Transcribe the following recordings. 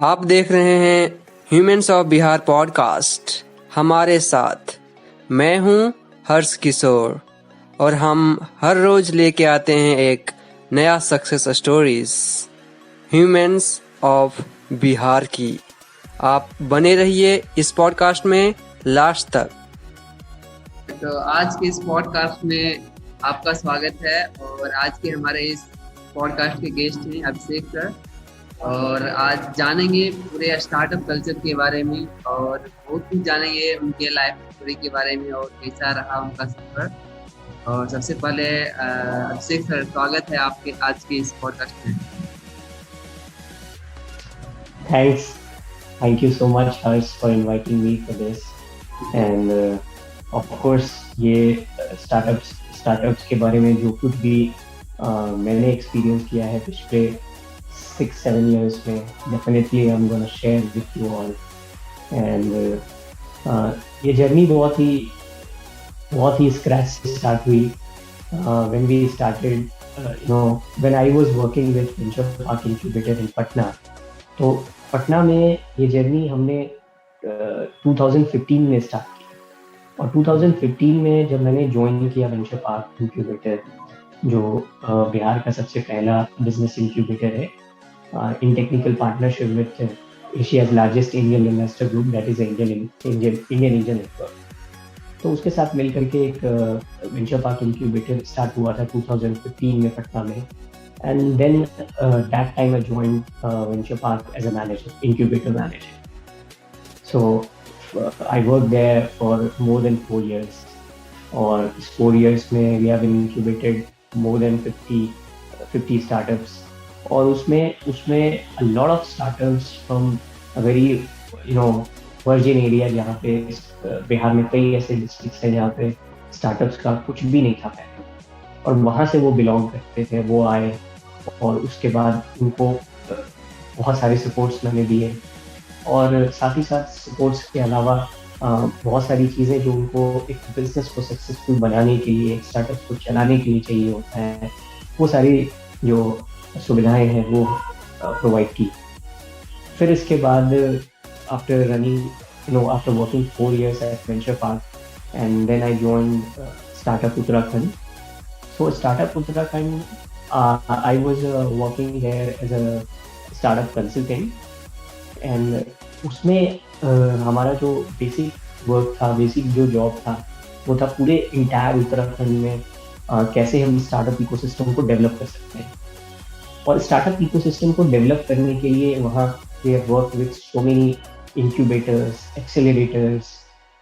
आप देख रहे हैं ह्यूमंस ऑफ बिहार पॉडकास्ट। हमारे साथ मैं हूं हर्ष किशोर और हम हर रोज लेके आते हैं एक नया success stories humans of Bihar की। आप बने रहिए इस पॉडकास्ट में लास्ट तक। तो आज के इस पॉडकास्ट में आपका स्वागत है और आज के हमारे इस पॉडकास्ट के गेस्ट हैं अभिषेक सर। और आज जानेंगे पूरे स्टार्टअप कल्चर के बारे में और बहुत कुछ जानेंगे उनके लाइफ स्टोरी के बारे में और कैसा रहा उनका सफर। और सबसे पहले अभिषेक सर, स्वागत है आपके आज के इस पॉडकास्ट में। Thank you so much, Harsh, for inviting me for this. And of course, ये स्टार्टअप्स के बारे में जो कुछ भी मैंने एक्सपीरियंस किया है पिछले 6-7 years में, definitely I'm gonna share with you all. And ये जर्नी बहुत ही स्क्रैच से स्टार्ट हुई। When we started, when I was working with Venture Park Incubator in Patna, तो पटना में ये जर्नी हमने 2015 में स्टार्ट की। और 2015 में जब मैंने ज्वाइन किया वेंचर पार्क इंक्यूबेटर, जो बिहार का सबसे पहला बिजनेस इंक्यूबेटर है, इन technical partnership with Asia's largest angel investor group, that is Indian angel network. तो उसके साथ मिलकर के एक वेंचर पार्क इंक्यूबेटर स्टार्ट हुआ था 2015 में पटना में। And then that time I joined Venture Park as a manager, incubator manager. So I worked there for more than 4 years. और इस 4 years में we have incubated more than 50 startups. और उसमें a lot of startups from a very virgin area, जहाँ पे बिहार में कई ऐसे डिस्ट्रिक्ट्स हैं जहाँ पे स्टार्टअप्स का कुछ भी नहीं था पहले, और वहाँ से वो बिलोंग करते थे। वो आए और उसके बाद उनको बहुत सारे सपोर्ट्स मैंने दिए, और साथ ही साथ सपोर्ट्स के अलावा बहुत सारी चीज़ें जो उनको एक बिजनेस को सक्सेसफुल बनाने के लिए, एक स्टार्टअप को चलाने के लिए चाहिए होता है, वो सारी जो सुविधाएं हैं वो प्रोवाइड की। फिर इसके बाद after working 4 years at Venture Park, and then I joined Startup Uttarakhand. So Startup Uttarakhand, I was working there as a startup consultant, and उसमें हमारा जो बेसिक वर्क था, बेसिक जो जॉब था, वो था पूरे इंटायर उत्तराखंड में कैसे हम स्टार्टअप इकोसिस्टम को डेवलप कर सकते हैं। और स्टार्टअप इकोसिस्टम को डेवलप करने के लिए वहाँ we have worked with so many incubators, accelerators,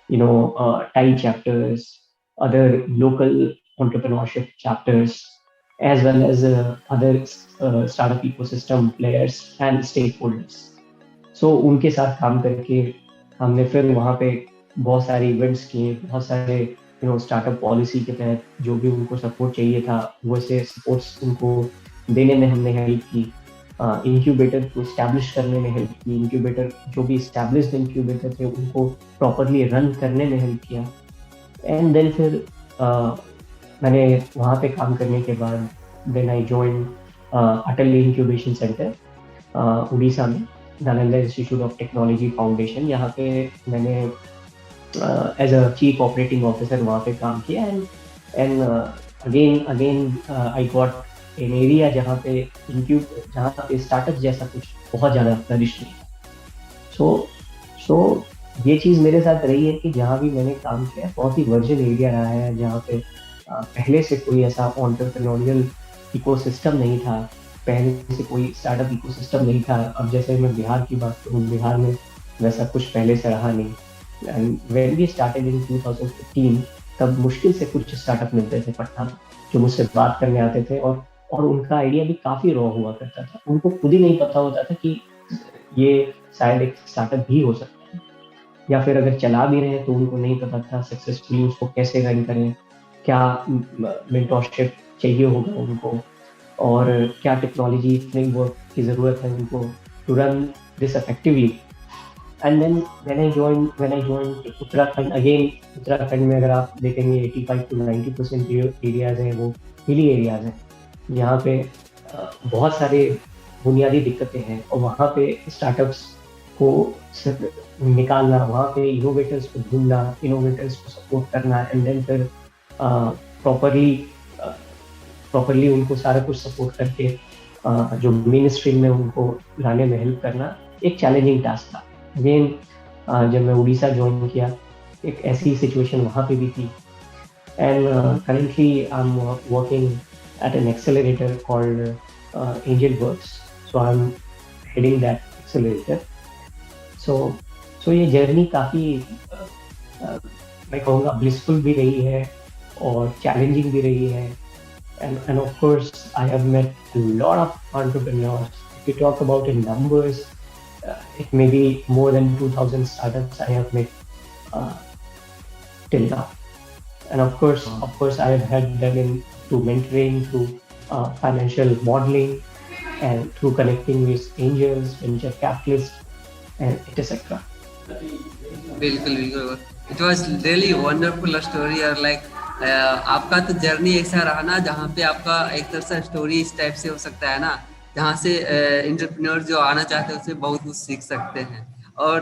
TIE chapters, other local entrepreneurship chapters, as well as other startup ecosystem players and stakeholders. So उनके साथ काम करके हमने फिर वहाँ पे बहुत सारे इवेंट्स किए, बहुत सारे स्टार्टअप पॉलिसी के तहत जो भी उनको सपोर्ट चाहिए था वैसे सपोर्ट्स उनको देने में हमने हेल्प की। इंक्यूबेटर को इस्टेब्लिश करने में हेल्प की, इंक्यूबेटर जो भी इस्टेब्लिश्ड इंक्यूबेटर थे उनको प्रॉपरली रन करने में हेल्प किया। एंड देन फिर मैंने वहाँ पे काम करने के बाद then I join Atal incubation centre Orissa में, Nalanda institute of technology foundation. यहाँ पे मैंने as a chief operating officer वहाँ पे काम किया। And again I got an area जहाँ पे स्टार्टअप जैसा कुछ बहुत ज़्यादा फ्लरिश नहीं था। सो ये चीज़ मेरे साथ रही है कि जहाँ भी मैंने काम किया बहुत ही वर्जिन एरिया रहा है, जहाँ पे पहले से कोई ऐसा एंटरप्रेन्योरियल इकोसिस्टम नहीं था, पहले से कोई स्टार्टअप इकोसिस्टम नहीं था। अब जैसे मैं बिहार की बात करूँ, बिहार में वैसा कुछ पहले से रहा नहीं। And when we started in 2015, तब मुश्किल से कुछ स्टार्टअप मिलते थे पटना में जो मुझसे बात करने आते थे, और उनका आइडिया भी काफ़ी रॉ हुआ करता था। उनको खुद ही नहीं पता होता था कि ये शायद एक स्टार्टअप भी हो सकता है, या फिर अगर चला भी रहे हैं तो उनको नहीं पता था सक्सेसफुली उसको कैसे रन करें, क्या मेंटरशिप चाहिए होगा उनको, और क्या टेक्नोलॉजी फ्रेमवर्क की ज़रूरत है उनको to run this effectively. And then when I join Uttarakhand, again Uttarakhand में अगर आप देखेंगे 85 to 90% एरियाज़ हैं वो हिली एरियाज़ हैं, यहाँ पे बहुत सारे बुनियादी दिक्कतें हैं और वहाँ पे स्टार्टअप्स को निकालना, वहाँ पे इनोवेटर्स को ढूंढना, इनोवेटर्स को सपोर्ट करना एंड देन फिर प्रॉपरली प्रॉपरली उनको सारा कुछ सपोर्ट करके जो मेन स्ट्रीम में उनको लाने में हेल्प करना एक चैलेंजिंग टास्क था। अगेन जब मैं उड़ीसा ज्वाइन किया एक ऐसी सिचुएशन वहाँ पे भी थी and currently I am working at an accelerator called AngelWorks. So I'm heading that accelerator. So ये जर्नी काफ़ी मैं कहूँगा ब्लिसफुल भी रही है और चैलेंजिंग भी रही है and of course I have met a lot of entrepreneurs. If you talk about in numbers, it may be more than 2,000 startups I have met till now. And of course I have had them in through mentoring, through financial modeling, and through connecting with angels, venture capitalists, and etc. बिल्कुल it was really wonderful story. और like आपका तो journey ऐसा रहा ना जहाँ पे आपका एक तरह से स्टोरी इस टाइप से हो सकता है ना, जहाँ से एंटरप्रेन्योर जो आना चाहते हैं उससे बहुत कुछ सीख सकते हैं। और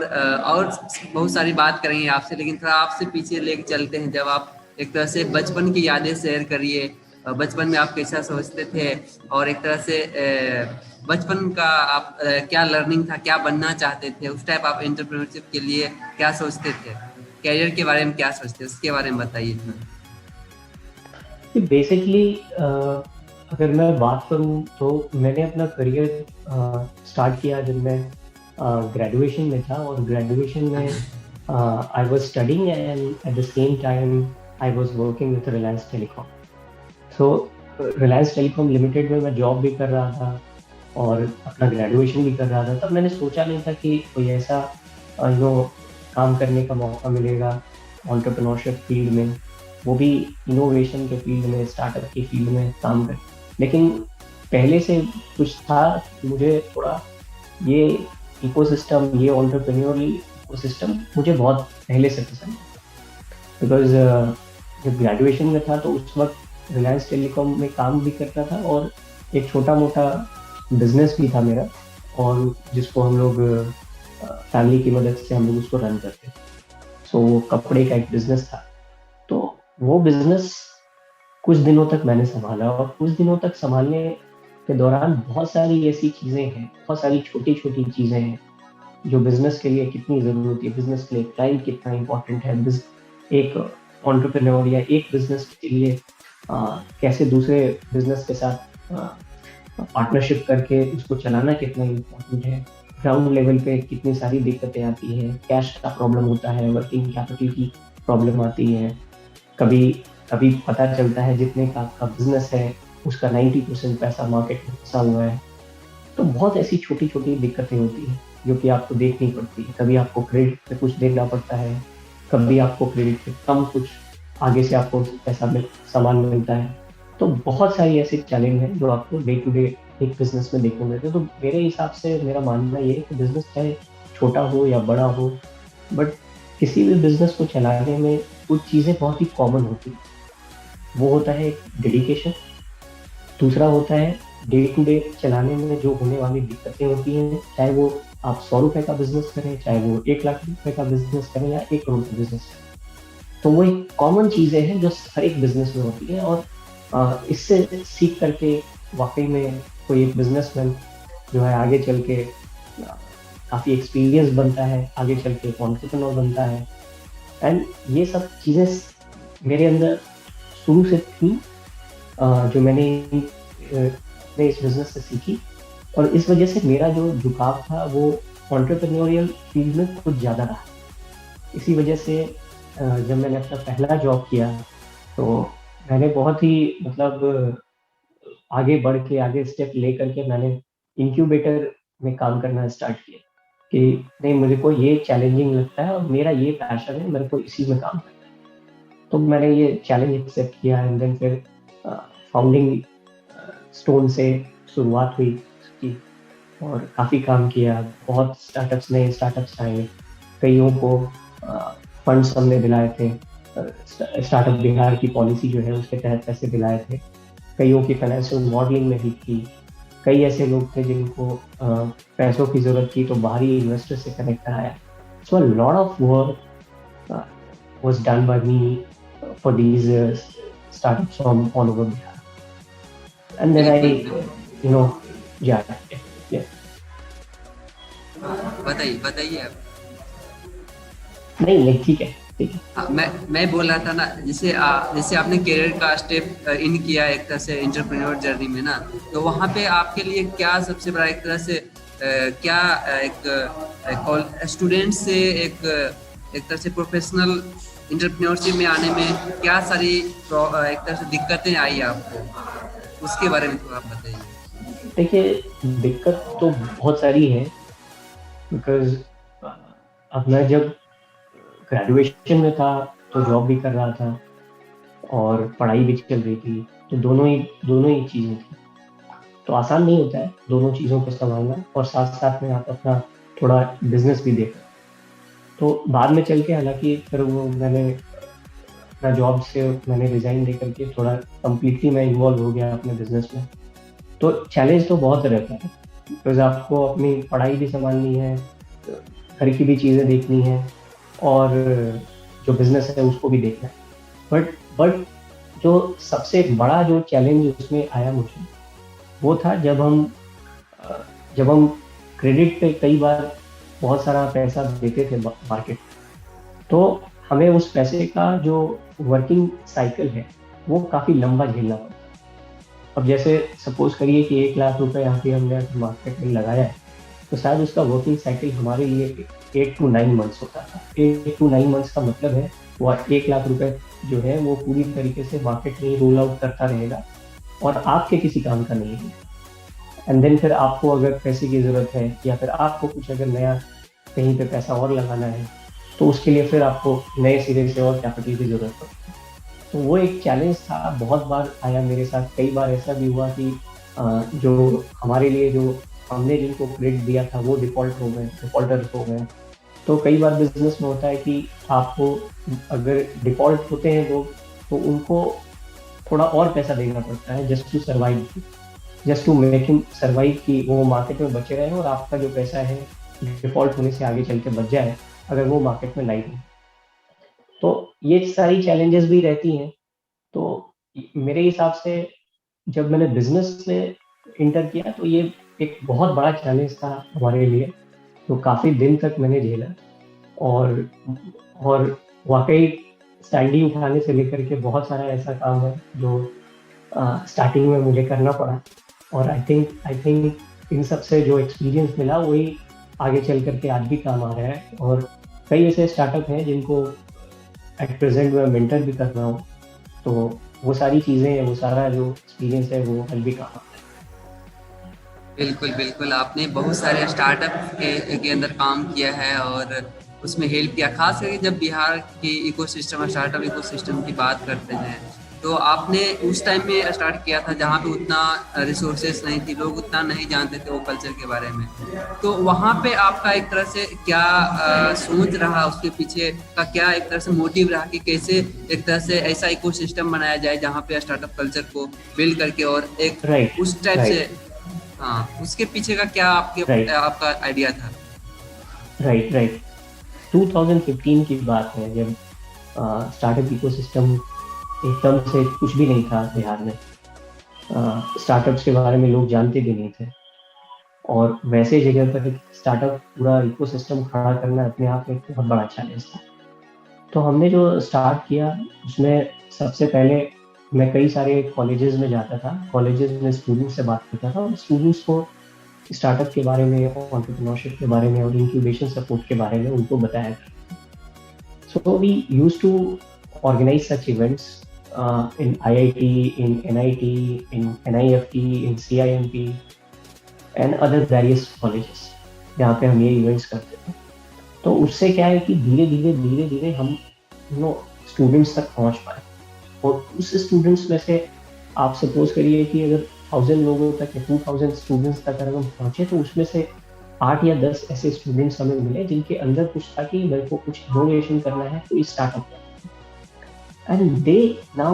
बहुत सारी बात करेंगे आपसे, लेकिन थोड़ा आपसे पीछे लेके चलते हैं। जब आप एक तरह से बचपन की यादें शेयर करिए, बचपन में आप कैसा सोचते थे और एक तरह से बचपन का आप क्या लर्निंग था, क्या बनना चाहते थे उस टाइप, आप एंटरप्रेन्योरशिप के लिए क्या सोचते थे, कैरियर के बारे में क्या सोचते थे, उसके बारे में बताइए। बेसिकली अगर मैं बात करूं तो मैंने अपना करियर स्टार्ट किया जब मैं ग्रेजुएशन में था और ग्रेजुएशन में I was studying and at the same time I was working with Reliance telecom. So Reliance telecom limited में मैं जॉब भी कर रहा था और अपना ग्रेजुएशन भी कर रहा था। तब मैंने सोचा नहीं था कि कोई ऐसा काम करने का मौका मिलेगा एंटरप्रेन्योरशिप फील्ड में, वो भी इनोवेशन के फील्ड में, स्टार्टअप के फील्ड में काम कर। लेकिन पहले से कुछ था, मुझे थोड़ा ये इकोसिस्टम, ये एंटरप्रेन्योरल इकोसिस्टम मुझे बहुत पहले से पसंद है। बिकॉज जब ग्रेजुएशन में था तो उस वक्त रिलायंस टेलीकॉम में काम भी करता था और एक छोटा मोटा बिजनेस भी था मेरा, और जिसको हम लोग फैमिली की मदद से हम लोग उसको रन करते थे। सो वो कपड़े का एक बिजनेस था। तो वो बिजनेस कुछ दिनों तक मैंने संभाला और कुछ दिनों तक संभालने के दौरान बहुत सारी ऐसी चीज़ें हैं, बहुत सारी छोटी छोटी चीज़ें हैं जो बिजनेस के लिए कितनी ज़रूरत है, बिजनेस के लिए क्लाइंट कितना इम्पोर्टेंट है, एक एंटरप्रेन्योर या एक बिजनेस के लिए कैसे दूसरे बिजनेस के साथ पार्टनरशिप करके उसको चलाना कितना इम्पोर्टेंट है, ग्राउंड लेवल पे कितनी सारी दिक्कतें आती हैं, कैश का प्रॉब्लम होता है, वर्किंग कैपिटल की प्रॉब्लम आती है, कभी पता चलता है जितने का आपका बिजनेस है उसका 90% पैसा मार्केट में फंसा हुआ है। तो बहुत ऐसी छोटी छोटी दिक्कतें होती हैं जो कि आपको देखनी पड़ती है। कभी आपको क्रेडिट पे कुछ देना पड़ता है, कभी आपको क्रेडिट पे कम कुछ आगे से आपको पैसा सामान मिलता है। तो बहुत सारी ऐसे चैलेंज हैं जो आपको डे टू डे एक बिजनेस में देखने मिलते हैं। तो मेरे हिसाब से मेरा मानना ये है कि बिजनेस चाहे छोटा हो या बड़ा हो, बट किसी भी बिजनेस को चलाने में कुछ चीज़ें बहुत ही कॉमन होती हैं। वो होता है डेडिकेशन, दूसरा होता है डे टू डे चलाने में जो होने वाली दिक्कतें होती हैं, चाहे वो आप 100 रुपए का बिजनेस करें, चाहे वो 1 लाख रुपए का बिजनेस करें या 1 करोड़ का बिजनेस करें। तो वो एक कॉमन चीज़ें हैं जो हर एक बिजनेस में होती है और इससे सीख करके वाकई में कोई एक बिजनेसमैन जो है आगे चल के काफ़ी एक्सपीरियंस बनता है, आगे चल के एंटरप्रेन्योर बनता है। एंड ये सब चीज़ें मेरे अंदर शुरू से थी जो मैंने इस बिजनेस से सीखी, और इस वजह से मेरा जो झुकाव था वो एंटरप्रेन्योरियल फील्ड में कुछ ज़्यादा रहा। इसी वजह से जब मैंने अपना पहला जॉब किया तो मैंने बहुत ही आगे बढ़ के, आगे स्टेप ले करके मैंने इंक्यूबेटर में काम करना स्टार्ट किया कि नहीं, मुझे को ये चैलेंजिंग लगता है और मेरा ये पैशन है, मेरे को इसी में काम करना है। तो मैंने ये चैलेंज एक्सेप्ट किया एंड देन फिर फाउंडिंग स्टोन से शुरुआत हुई उसकी और काफ़ी काम किया। बहुत नए स्टार्टअप्स आए, कईयों को फंड्स हमने दिलाए थे, स्टार्टअप बिहार की पॉलिसी जो है उसके तहत पैसे दिलाए थे, कईयों की फाइनेंशियल मॉडलिंग में हेल्प की, कई ऐसे लोग थे जिनको पैसों की जरूरत थी, तो बाहरी इन्वेस्टर से कनेक्ट कराया. So a lot of work was done by me for these startups from all over Bihar. And then बिल्कुल you know, yeah, yeah. बताइए बताइए आप. नहीं, ठीक है, ठीक है. हाँ, मैं बोल रहा था ना, जैसे आपने करियर का स्टेप इन किया एक तरह से एंटरप्रेन्योर जर्नी में ना, तो वहाँ पे आपके लिए क्या सबसे बड़ा एक तरह से क्या एक स्टूडेंट से एक तरह से प्रोफेशनल एंटरप्रेन्योरशिप में आने में क्या सारी एक तरह से दिक्कतें आई आपको, उसके बारे में थोड़ा आप बताइए. देखिए, दिक्कत तो बहुत सारी है, बिकॉज अब मैं जब ग्रेजुएशन में था तो जॉब भी कर रहा था और पढ़ाई भी चल रही थी, तो दोनों ही चीज़ें थी. तो आसान नहीं होता है दोनों चीज़ों को संभालना, और साथ साथ में आप अपना थोड़ा बिजनेस भी देखना. तो बाद में चल के हालांकि फिर वो मैंने अपना जॉब से मैंने रिजाइन दे करके थोड़ा कम्प्लीटली मैं इन्वॉल्व हो गया अपने बिजनेस में. तो चैलेंज तो बहुत रहता है, बिकॉज आपको अपनी पढ़ाई भी संभालनी है, घर की भी चीज़ें देखनी है, और जो बिजनेस है उसको भी देखना है. बट जो सबसे बड़ा जो चैलेंज उसमें आया मुझे, वो था जब हम क्रेडिट पे कई बार बहुत सारा पैसा देते थे मार्केट, तो हमें उस पैसे का जो वर्किंग साइकिल है वो काफ़ी लंबा झेलना पड़ता. अब जैसे सपोज करिए कि 1 लाख रुपए यहाँ पे हमने मार्केट में लगाया है, तो शायद उसका वर्किंग साइकिल हमारे लिए 8 to 9 मंथ्स होता था. 8 to 9 मंथ्स का मतलब है वो 1 लाख रुपए जो है वो पूरी तरीके से मार्केट में रोल आउट करता रहेगा और आपके किसी काम का नहीं है. एंड देन फिर आपको अगर पैसे की ज़रूरत है या फिर आपको कुछ अगर नया कहीं पे पैसा और लगाना है, तो उसके लिए फिर आपको नए सिरे से और कैपिटल की ज़रूरत पड़ती है. तो वो एक चैलेंज था, बहुत बार आया मेरे साथ. कई बार ऐसा भी हुआ कि जो हमारे लिए जो हमने जिनको क्रेडिट दिया था वो डिफॉल्टर्स हो गए. तो कई बार बिजनेस में होता है कि आपको अगर डिफॉल्ट होते हैं लोग, तो उनको थोड़ा और पैसा देना पड़ता है just to survive, just to make him survive, कि वो मार्केट में बचे रहे और आपका जो पैसा है डिफॉल्ट होने से आगे चल के बच जाए अगर वो मार्केट में लाइव है. तो ये सारी चैलेंजेस भी रहती हैं. तो मेरे हिसाब से जब मैंने बिजनेस में इंटर किया तो ये एक बहुत बड़ा चैलेंज था हमारे लिए, तो काफ़ी दिन तक मैंने झेला. और वाकई सैंडी उठाने से लेकर के बहुत सारा ऐसा काम है जो स्टार्टिंग में मुझे करना पड़ा. और आई थिंक इन सब से जो एक्सपीरियंस मिला वही आगे चल करके आज भी काम आ रहा है. और कई ऐसे स्टार्टअप हैं जिनको एट प्रेजेंट मैं मेंटर भी कर रहा हूँ, तो वो सारी चीज़ें, वो सारा जो एक्सपीरियंस है वो आज भी काम आता है. बिल्कुल बिल्कुल, आपने बहुत सारे स्टार्टअप के अंदर काम किया है और उसमें हेल्प किया, खास करके जब बिहार के इकोसिस्टम, स्टार्टअप इकोसिस्टम की बात करते हैं, तो आपने उस टाइम में स्टार्ट किया था जहाँ पे उतना रिसोर्सेस नहीं थी, लोग उतना नहीं जानते थे वो कल्चर के बारे में. तो वहाँ पे आपका एक तरह से क्या सोच रहा, उसके पीछे का क्या एक तरह से मोटिव रहा कि कैसे एक तरह से ऐसा इकोसिस्टम बनाया जाए जहाँ पे स्टार्टअप कल्चर को बिल्ड करके, और एक उस टाइप से, हाँ, उसके पीछे का क्या आपका आइडिया था? राइट 2015 की बात है, जब स्टार्टअप इकोसिस्टम एकदम से कुछ भी नहीं था बिहार में. स्टार्टअप्स के बारे में लोग जानते भी नहीं थे, और वैसे जगह पर स्टार्टअप पूरा इकोसिस्टम खड़ा करना अपने आप में बहुत बड़ा चैलेंज था. तो हमने जो स्टार्ट किया उसमें सबसे पहले मैं कई सारे कॉलेजेस में जाता था, कॉलेजेस में स्टूडेंट्स से बात करता था और स्टूडेंट्स को स्टार्टअप के बारे में, एंटरप्रेन्योरशिप के बारे में और इंक्यूबेशन सपोर्ट के बारे में उनको बताया था. So we used to organize such events in IIT, in NIT, in NIFT, in CIMP and other various colleges जहाँ पे हम ये इवेंट्स करते थे. तो उससे क्या है कि धीरे धीरे हम स्टूडेंट्स तक पहुँच पाए. और उस स्टूडेंट्स में से आप सपोज करिए कि अगर 1000 लोगों तक या 2000 स्टूडेंट्स तक अगर हम पहुँचे, तो उसमें से 8 या 10 ऐसे स्टूडेंट्स हमें मिले जिनके अंदर कुछ था कि मेरे को कुछ इनोवेशन करना है, तो startup. And they now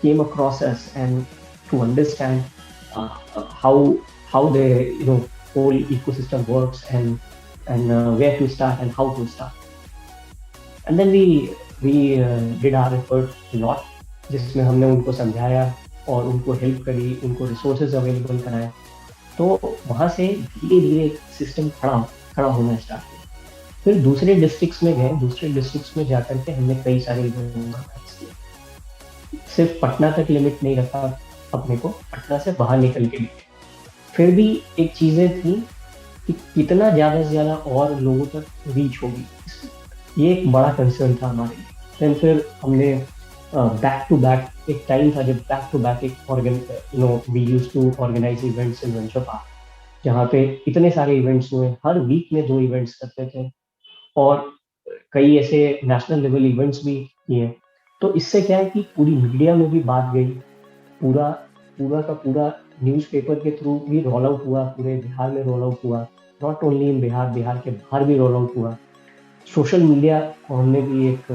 came across us and to understand how the whole ecosystem works, and where to start and how to start. And then we did our effort a lot, जिसमें हमने उनको समझाया और उनको help करी, उनको resources available कराए. तो वहाँ से धीरे धीरे सिस्टम खड़ा होना स्टार्ट किया. फिर दूसरे डिस्ट्रिक्ट्स में गए. दूसरे डिस्ट्रिक्ट्स में जाकर के हमने कई सारे इवेंट ऑर्गेनाइज किए. सिर्फ पटना तक लिमिट नहीं रखा अपने को, पटना से बाहर निकल के भी. फिर भी एक चीज़ें थी कि कितना ज़्यादा से ज़्यादा और लोगों तक रीच होगी, ये एक बड़ा कंसर्न था हमारे लिए. देन फिर हमने बैक टू बैक, एक टाइम था जब बैक टू बैक एक we used to organise events in venture park, जहाँ पे इतने सारे इवेंट्स हुए. हर वीक में 2 इवेंट्स करते थे और कई ऐसे नेशनल लेवल इवेंट्स भी किए. तो इससे क्या है कि पूरी मीडिया में भी बात गई, पूरा का पूरा न्यूज़पेपर के थ्रू भी रोल आउट हुआ, पूरे बिहार में रोल आउट हुआ. Not only in Bihar, Bihar के बाहर भी रोल आउट हुआ. सोशल मीडिया को हमने भी एक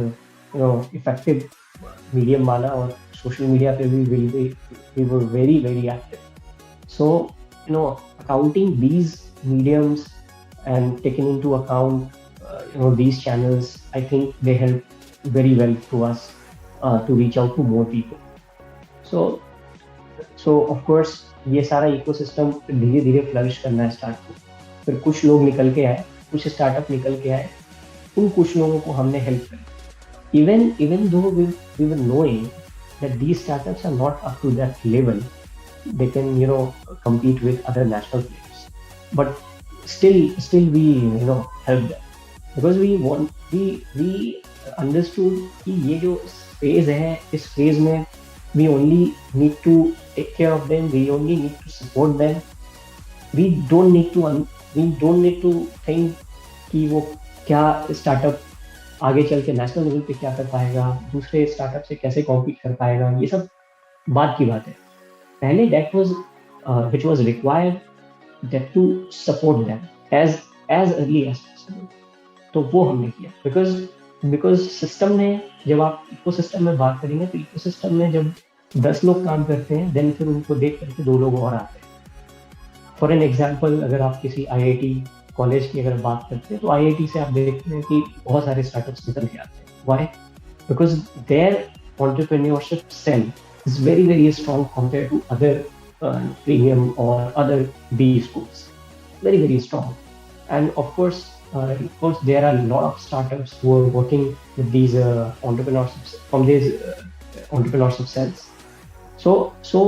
इफेक्टिव मीडियम माना और सोशल मीडिया पे भी we were very very active. So accounting these mediums and taking into account these channels, I think they help very well to us to reach out to more people. So of course ये सारा ecosystem धीरे धीरे flourish करना start किया. फिर कुछ लोग निकल के आए, कुछ स्टार्टअप निकल के आए, उन कुछ लोगों को हमने हेल्प करी. Even though we were knowing that these startups are not up to that level, they can compete with other national players, but still we help them, because we understood कि ये जो phase है, इस phase में we only need to take care of them, we only need to support them. We don't need to think कि वो क्या startup आगे चल के नेशनल लेवल पे क्या कर पाएगा, दूसरे स्टार्टअप से कैसे कॉम्पीट कर पाएगा. ये सब बात की बात है. पहले that was which was required, that to support them as early as possible. तो वो हमने किया, because सिस्टम ने, जब आप इकोसिस्टम में बात करेंगे तो इकोसिस्टम में जब 10 लोग काम करते हैं, देन फिर उनको देख करके 2 लोग और आते हैं. फॉर एन एग्जाम्पल, अगर आप किसी IIT कॉलेज की अगर बात करते हैं तो IIT से आप देखते हैं कि बहुत सारे स्टार्टअप्स निकल के आते हैं. Why? Because there entrepreneurship cell is very very strong compare to other premium और other B schools. Very very strong. And of course there are a lot of startups who are working with these entrepreneurs from these entrepreneurship cells. So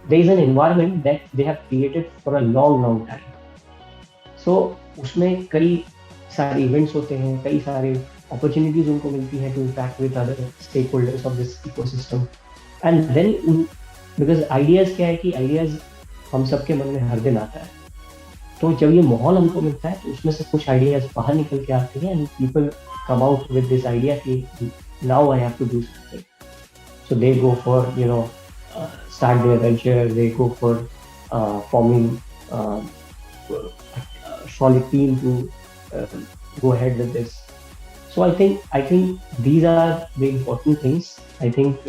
there is an environment that they have created for a long time. So उसमें कई सारे events होते हैं, कई सारे opportunities उनको मिलती हैं to interact with other stakeholders of this ecosystem. And then because ideas क्या है कि आइडियाज हम सबके मन में हर दिन आता है. तो जब ये माहौल हमको मिलता है तो उसमें से कुछ आइडियाज बाहर निकल के आते हैं, and people come out with this idea कि now I have to do something. So they go for start their venture, they go for forming solid team to go ahead with this. So I think these are the important things, I think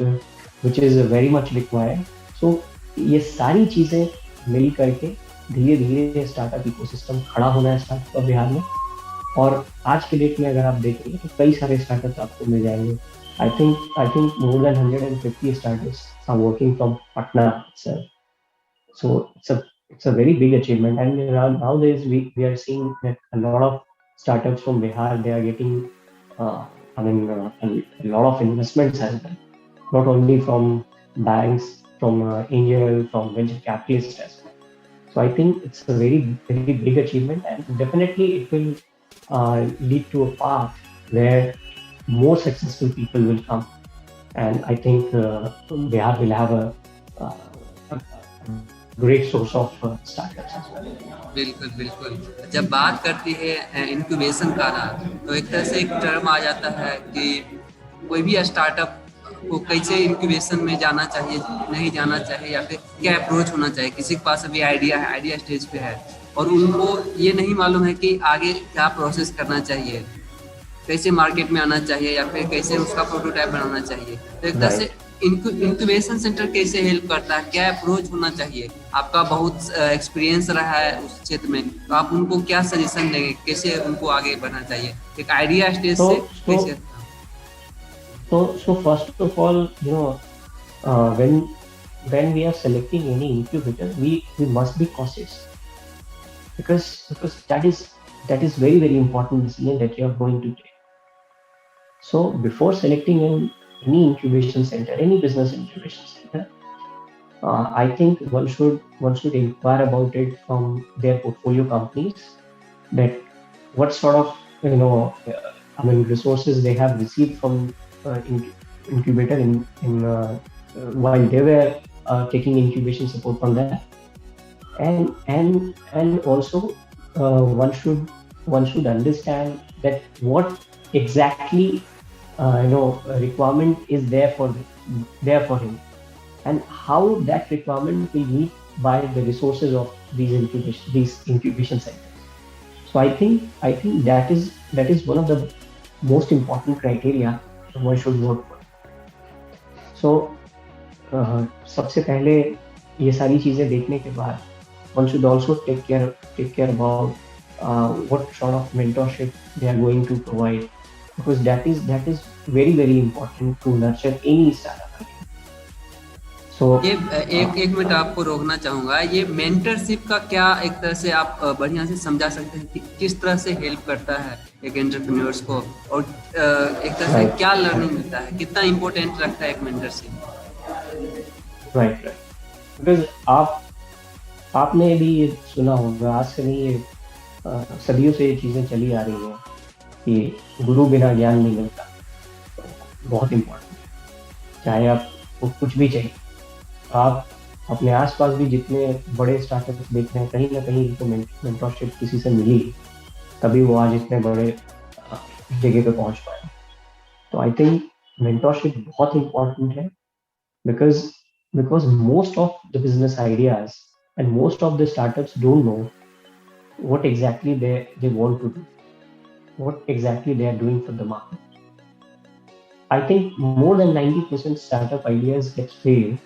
which is very much required. So ये सारी चीजें मिल करके धीरे धीरे startup ecosystem खड़ा होना start हुआ बिहार में. और आज के डेट में अगर आप देखेंगे तो कई सारे स्टार्टअप्स आपको मिल जाएंगे. I think more than 150 startups are working from Patna itself. So it's a very big achievement, and nowadays we are seeing that a lot of startups from Bihar, they are getting a lot of investments as well, not only from banks, from angel, from venture capitalists as well. So I think it's a very very big achievement, and definitely it will lead to a path where more successful people will come, and I think Bihar will have a great source of startups as well. बिल्कुल. जब बात करती है incubation का ना, तो एक तरह से एक टर्म आ जाता है कि कोई भी स्टार्टअप को कैसे इंक्यूबेशन में जाना चाहिए, नहीं जाना चाहिए, या फिर क्या अप्रोच होना चाहिए. किसी के पास अभी आइडिया है, आइडिया स्टेज पे है, और उनको ये नहीं मालूम है कि आगे क्या प्रोसेस करना चाहिए, कैसे मार्केट में आना चाहिए, या फिर कैसे उसका प्रोटोटाइप बनाना चाहिए. तो एक तरह से इंक्यूबेशन सेंटर कैसे हेल्प करता है, क्या अप्रोच होना चाहिए? आपका बहुत एक्सपीरियंस रहा है उस क्षेत्र में, तो आप उनको क्या सजेशन देंगे, कैसे उनको आगे बढ़ना चाहिए एक आइडिया स्टेज So से so कैसे? so first of all, when we are selecting any incubator, we must be cautious, because that is very important decision that you are going to take. So before selecting any incubation center, any business incubation center, I think one should inquire about it from their portfolio companies, that what sort of resources they have received from incubator while they were taking incubation support from them, and also one should understand that what exactly requirement is there for him, and how that requirement will meet by the resources of these incubation centers. So I think that is one of the most important criteria one should work for. So सबसे पहले ये सारी चीजें देखने के बाद one should also take care about what sort of mentorship they are going to provide, because that is very important to nurture any startup. So ये एक मिनट आपको रोकना चाहूंगा, ये मेंटरशिप का क्या एक तरह से आप बढ़िया से समझा सकते हैं कि किस तरह से हेल्प करता है एक एंटरप्रेन्योर्स को, और एक तरह से Right. क्या लर्निंग मिलता है, कितना इम्पोर्टेंट रखता है एक मेंटरशिप? right, because आपने भी ये सुना होगा, आज से नहीं, ये सदियों से ये चीजें चली आ रही हैं कि गुरु बिना ज्ञान नहीं मिलता। बहुत इम्पोर्टेंट है, चाहे आपको कुछ भी चाहिए, आप अपने आसपास भी जितने बड़े स्टार्टअप्स देख रहे हैं, कहीं ना कहीं इनको मेंटरशिप किसी से मिली, तभी वो आज इतने बड़े जगह पे पहुंच पाए। तो आई थिंक मेंटरशिप बहुत इम्पोर्टेंट है, because most of the business ideas and most of the startups don't know what exactly they want to do, what exactly they are doing for the market. I think more than 90% startup ideas get failed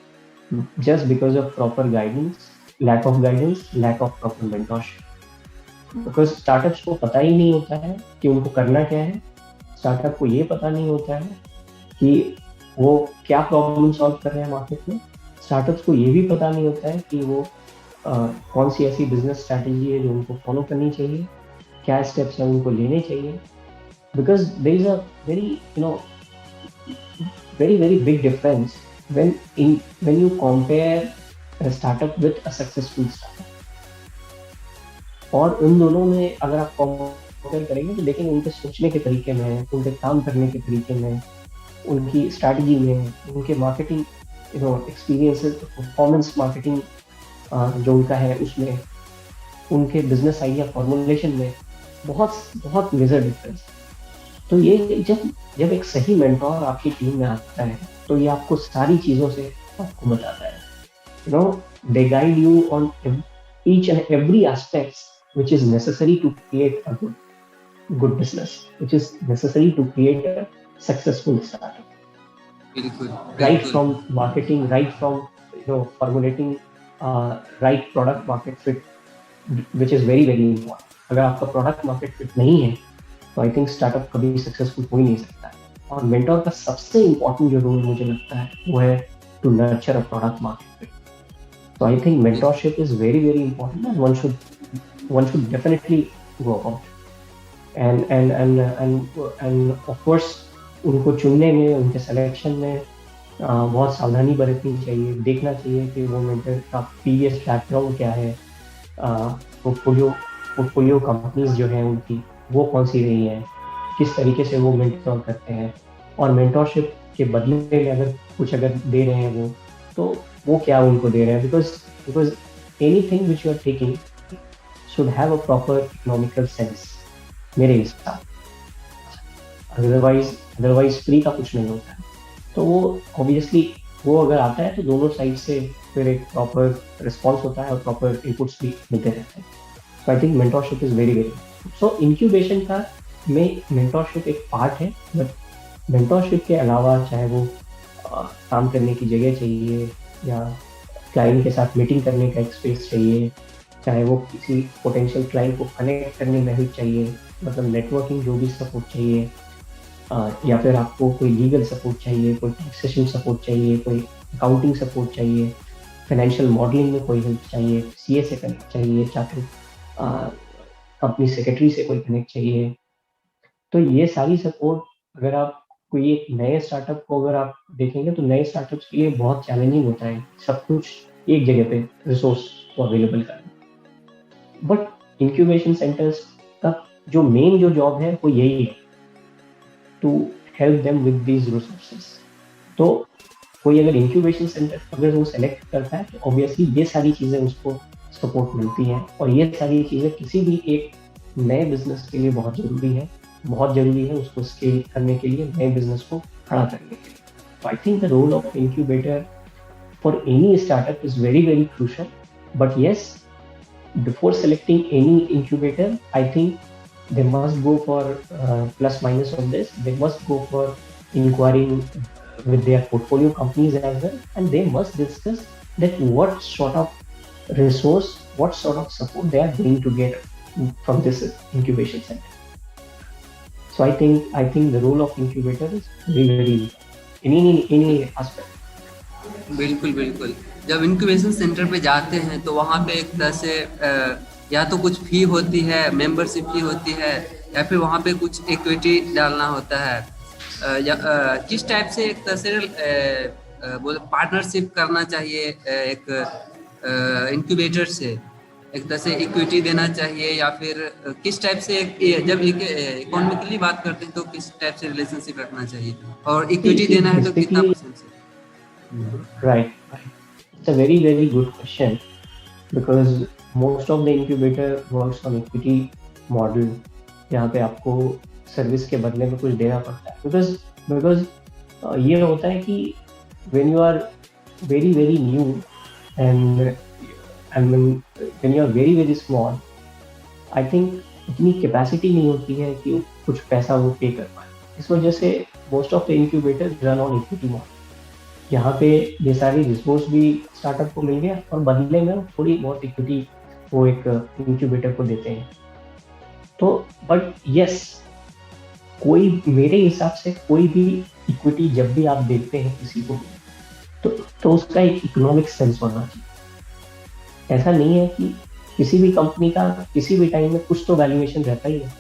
just because of proper guidance, lack of proper mentorship. Because startups को पता ही नहीं होता है कि उनको करना क्या है, स्टार्टअप को ये पता नहीं होता है कि वो क्या प्रॉब्लम सॉल्व कर रहे हैं मार्केट में, स्टार्टअप्स को ये भी पता नहीं होता है कि वो कौन सी ऐसी बिजनेस स्ट्रैटेजी है जो उनको फॉलो करनी चाहिए, क्या स्टेप्स हैं उनको लेने चाहिए, because there is a very big difference when you compare a startup with a successful startup. और उन दोनों में अगर आप कंपेयर करेंगे तो देखेंगे उनके सोचने के तरीके में, उनके काम करने के तरीके में, उनकी स्ट्रैटेजी में, उनके मार्केटिंग एक्सपीरियंसेस, परफॉर्मेंस मार्केटिंग जो उनका है उसमें, उनके बिजनेस आइडिया फॉर्मुलेशन में बहुत मेजर डिफरेंस। तो ये जब एक सही मेंटोर आपकी टीम में आता है तो ये आपको सारी चीज़ों से आपको बताता है, they guide you on each and every aspects which is necessary to create a good business, which is necessary to create a successful startup. बिल्कुल, Right from marketing, right from formulating right product market fit, which is very important. अगर आपका product market fit नहीं है तो I think startup कभी successful हो ही नहीं सकता। और मेंटोर का सबसे इम्पोर्टेंट जो रोल मुझे लगता है वो है to nurture a product market fit. So I think mentorship is very important, and one should definitely go about it. And of course उनको चुनने में, उनके सिलेक्शन में बहुत सावधानी बरतनी चाहिए, देखना चाहिए कि वो मेंटर का प्रीवियस बैकग्राउंड क्या है, पोर्टफोलियो कंपनीज जो है उनकी वो कौन सी रही हैं, किस तरीके से वो मेंटोर करते हैं, और मेंटोरशिप के बदले में अगर दे रहे हैं तो वो क्या उनको दे रहे हैं, because anything which you are taking should have a proper economical sense मेरे हिसाब। अदरवाइज फ्री का कुछ नहीं होता है। तो वो ऑब्वियसली वो अगर आता है तो दोनों साइड से फिर एक प्रॉपर रिस्पॉन्स होता है और प्रॉपर इनपुट्स भी मिलते रहते हैं। So I think mentorship is very so incubation का में मेंटोरशिप एक पार्ट है, बट मेंटोरशिप के अलावा चाहे वो काम करने की जगह चाहिए, या क्लाइंट के साथ मीटिंग करने का एक स्पेस चाहिए, चाहे वो किसी पोटेंशियल क्लाइंट को कनेक्ट करने में हेल्प चाहिए, मतलब नेटवर्किंग जो भी सपोर्ट चाहिए, या फिर आपको कोई लीगल सपोर्ट चाहिए, कोई टैक्सेशन सपोर्ट चाहिए, कोई अकाउंटिंग सपोर्ट चाहिए, फाइनेंशियल मॉडलिंग में कोई हेल्प चाहिए, सीए से कनेक्ट चाहिए, चाहे कंपनी सेक्रेटरी से कोई कनेक्ट चाहिए, तो ये सारी सपोर्ट अगर आप कोई एक नए स्टार्टअप को अगर आप देखेंगे तो नए स्टार्टअप्स के लिए बहुत चैलेंजिंग होता है सब कुछ एक जगह पे रिसोर्स को अवेलेबल करना। बट इंक्यूबेशन सेंटर्स का जो मेन जो जॉब है वो यही है, to help them with these resources. तो कोई अगर इंक्यूबेशन सेंटर अगर वो सेलेक्ट करता है तो ऑब्वियसली ये सारी चीज़ें उसको सपोर्ट मिलती हैं, और ये सारी चीज़ें किसी भी एक नए बिजनेस के लिए बहुत ज़रूरी है, बहुत ज़रूरी है उसको स्केल करने के लिए, नए बिजनेस को खड़ा करने के लिए। तो I think the role of incubator for any startup is very very crucial. But yes, before selecting any incubator, I think they must go for plus minus on this. They must go for inquiring with their portfolio companies as well, and they must discuss that what sort of resource, what sort of support they are going to get from this incubation center. So I think the role of incubator is very very in any aspect. बिल्कुल बिल्कुल। जब incubation centre पे जाते हैं तो वहाँ पे एक तरह से या तो कुछ फी होती है, मेंबरशिप फी होती है, या फिर वहाँ पे कुछ इक्विटी डालना होता है, या किस टाइप से एक तरह से बोले पार्टनरशिप करना चाहिए एक इंक्यूबेटर से, एक तरह से इक्विटी देना चाहिए, या फिर किस टाइप से जब इकोनॉमिकली बात करते हैं तो किस टाइप से रिलेशनशिप रखना चाहिए, और इक्विटी देना है तो कितना परसेंट से? Right. It's a very, very good question, because most of the incubator works on equity model, जहाँ पे आपको सर्विस के बदले में कुछ देना पड़ता है, because ये होता है कि when you are very, very new and when you are very, very small, I think इतनी कैपेसिटी नहीं होती है कि कुछ पैसा वो पे कर पाए। इस वजह से most of the incubators run on equity model, यहाँ पे ये सारी रिसोर्स भी स्टार्टअप को मिल गया और बदले में थोड़ी बहुत इक्विटी वो एक इंक्यूबेटर को देते हैं। तो बट यस, कोई मेरे हिसाब से कोई भी इक्विटी जब भी आप देते हैं किसी को तो उसका एक इकोनॉमिक सेंस होना चाहिए। ऐसा नहीं है कि किसी भी कंपनी का किसी भी टाइम में कुछ तो वैल्यूएशन रहता ही है,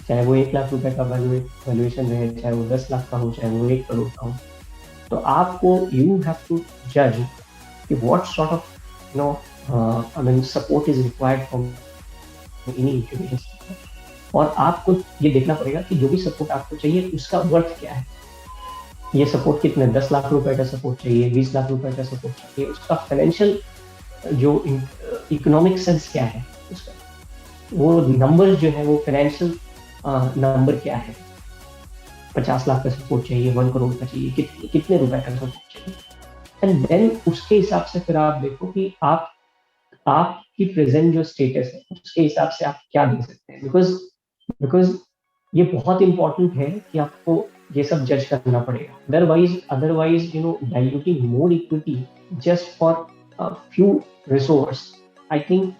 चाहे वो 1 लाख रुपए का वैल्यूएशन रहे, चाहे वो 10 लाख का हो, चाहे वो 1 करोड़ का हो। तो आपको यू हैव टू जज कि what sort of support is required from any incubation, और आपको ये देखना पड़ेगा कि जो भी सपोर्ट आपको चाहिए उसका वर्थ क्या है। ये सपोर्ट कितने 10 लाख रुपए का सपोर्ट चाहिए, 20 लाख रुपए का सपोर्ट चाहिए, उसका फाइनेंशियल जो इकोनॉमिक सेंस क्या है, उसका वो नंबर जो है वो फाइनेंशियल नंबर क्या है। 50 लाख का सपोर्ट चाहिए, 1 करोड़ का चाहिए, कितने रुपए का सपोर्ट चाहिए, एंड देन उसके हिसाब से फिर आप देखो कि आपकी प्रेजेंट जो स्टेटस है उसके हिसाब से आप क्या दे सकते हैं। बिकॉज ये बहुत इंपॉर्टेंट है कि आपको ये सब जज करना पड़ेगा। Otherwise diluting more equity just for few resource, I think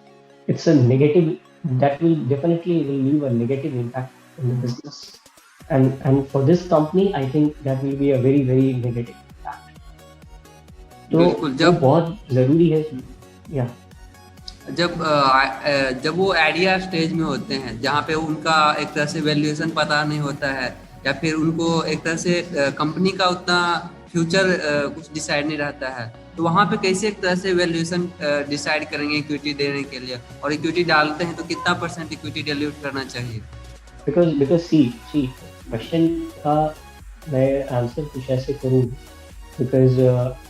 it's a negative, that will definitely leave a negative impact in the business, and for this company I think that will be a very very negative impact. तो वो बहुत जरूरी है। या जब वो idea stage में होते हैं जहाँ पे उनका एक तरह से वैल्यूएशन पता नहीं होता है, या फिर उनको एक तरह से कंपनी का उतना फ्यूचर कुछ डिसाइड नहीं रहता है, तो वहाँ पे कैसे एक तरह से वैल्यूएशन डिसाइड करेंगे इक्विटी देने के लिए, और इक्विटी डालते हैं तो कितना % इक्विटी डाइल्यूट करना चाहिए? बिकॉज सी क्वेश्चन का मैं आंसर कुछ ऐसे करूँ, बिकॉज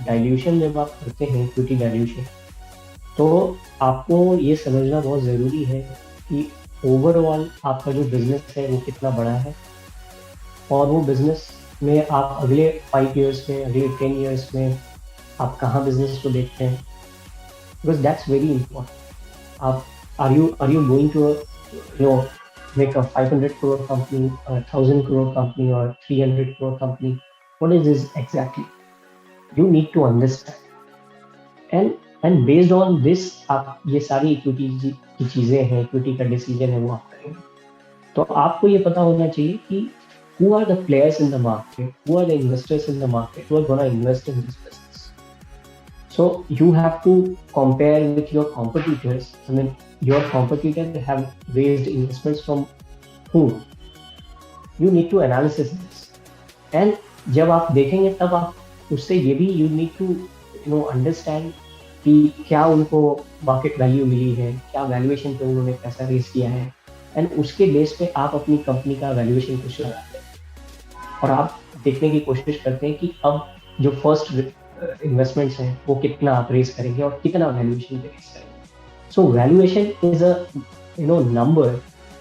डाइल्यूशन जब आप करते हैं इक्विटी डाइल्यूशन, तो आपको ये समझना बहुत ज़रूरी है कि ओवरऑल आपका जो बिजनेस है वो कितना बड़ा है, और वो बिजनेस में आप अगले 5 years में, अगले 10 years में आप कहाँ बिजनेस को देखते हैं, बिकॉज दैट्स वेरी इंपॉर्टेंट। आप are you going to make a 500 crore company, or 1,000 crore company, or 300 crore company? What is this exactly? You need to understand. And based on this, आप ये सारी equity की चीजें हैं, equity का decision है वो आप करेंगे. तो आपको ये पता होना चाहिए कि who are the players in the market, who are the investors in the market who are going to invest in this business. So you have to compare with your competitors. I mean, your competitors have raised investments from whom? You need to analyze this. And जब आप देखेंगे तब आप उससे ये भी you need to understand कि क्या उनको मार्केट वैल्यू मिली है, क्या वैल्यूएशन पे उन्होंने पैसा रेज किया है, एंड उसके बेस पे आप अपनी कंपनी का वैल्यूएशन कुछ लगाते हैं और आप देखने की कोशिश करते हैं कि अब जो फर्स्ट इन्वेस्टमेंट्स हैं वो कितना आप रेज करेंगे और कितना वैल्यूएशन पे रेज करेंगे. So valuation is a number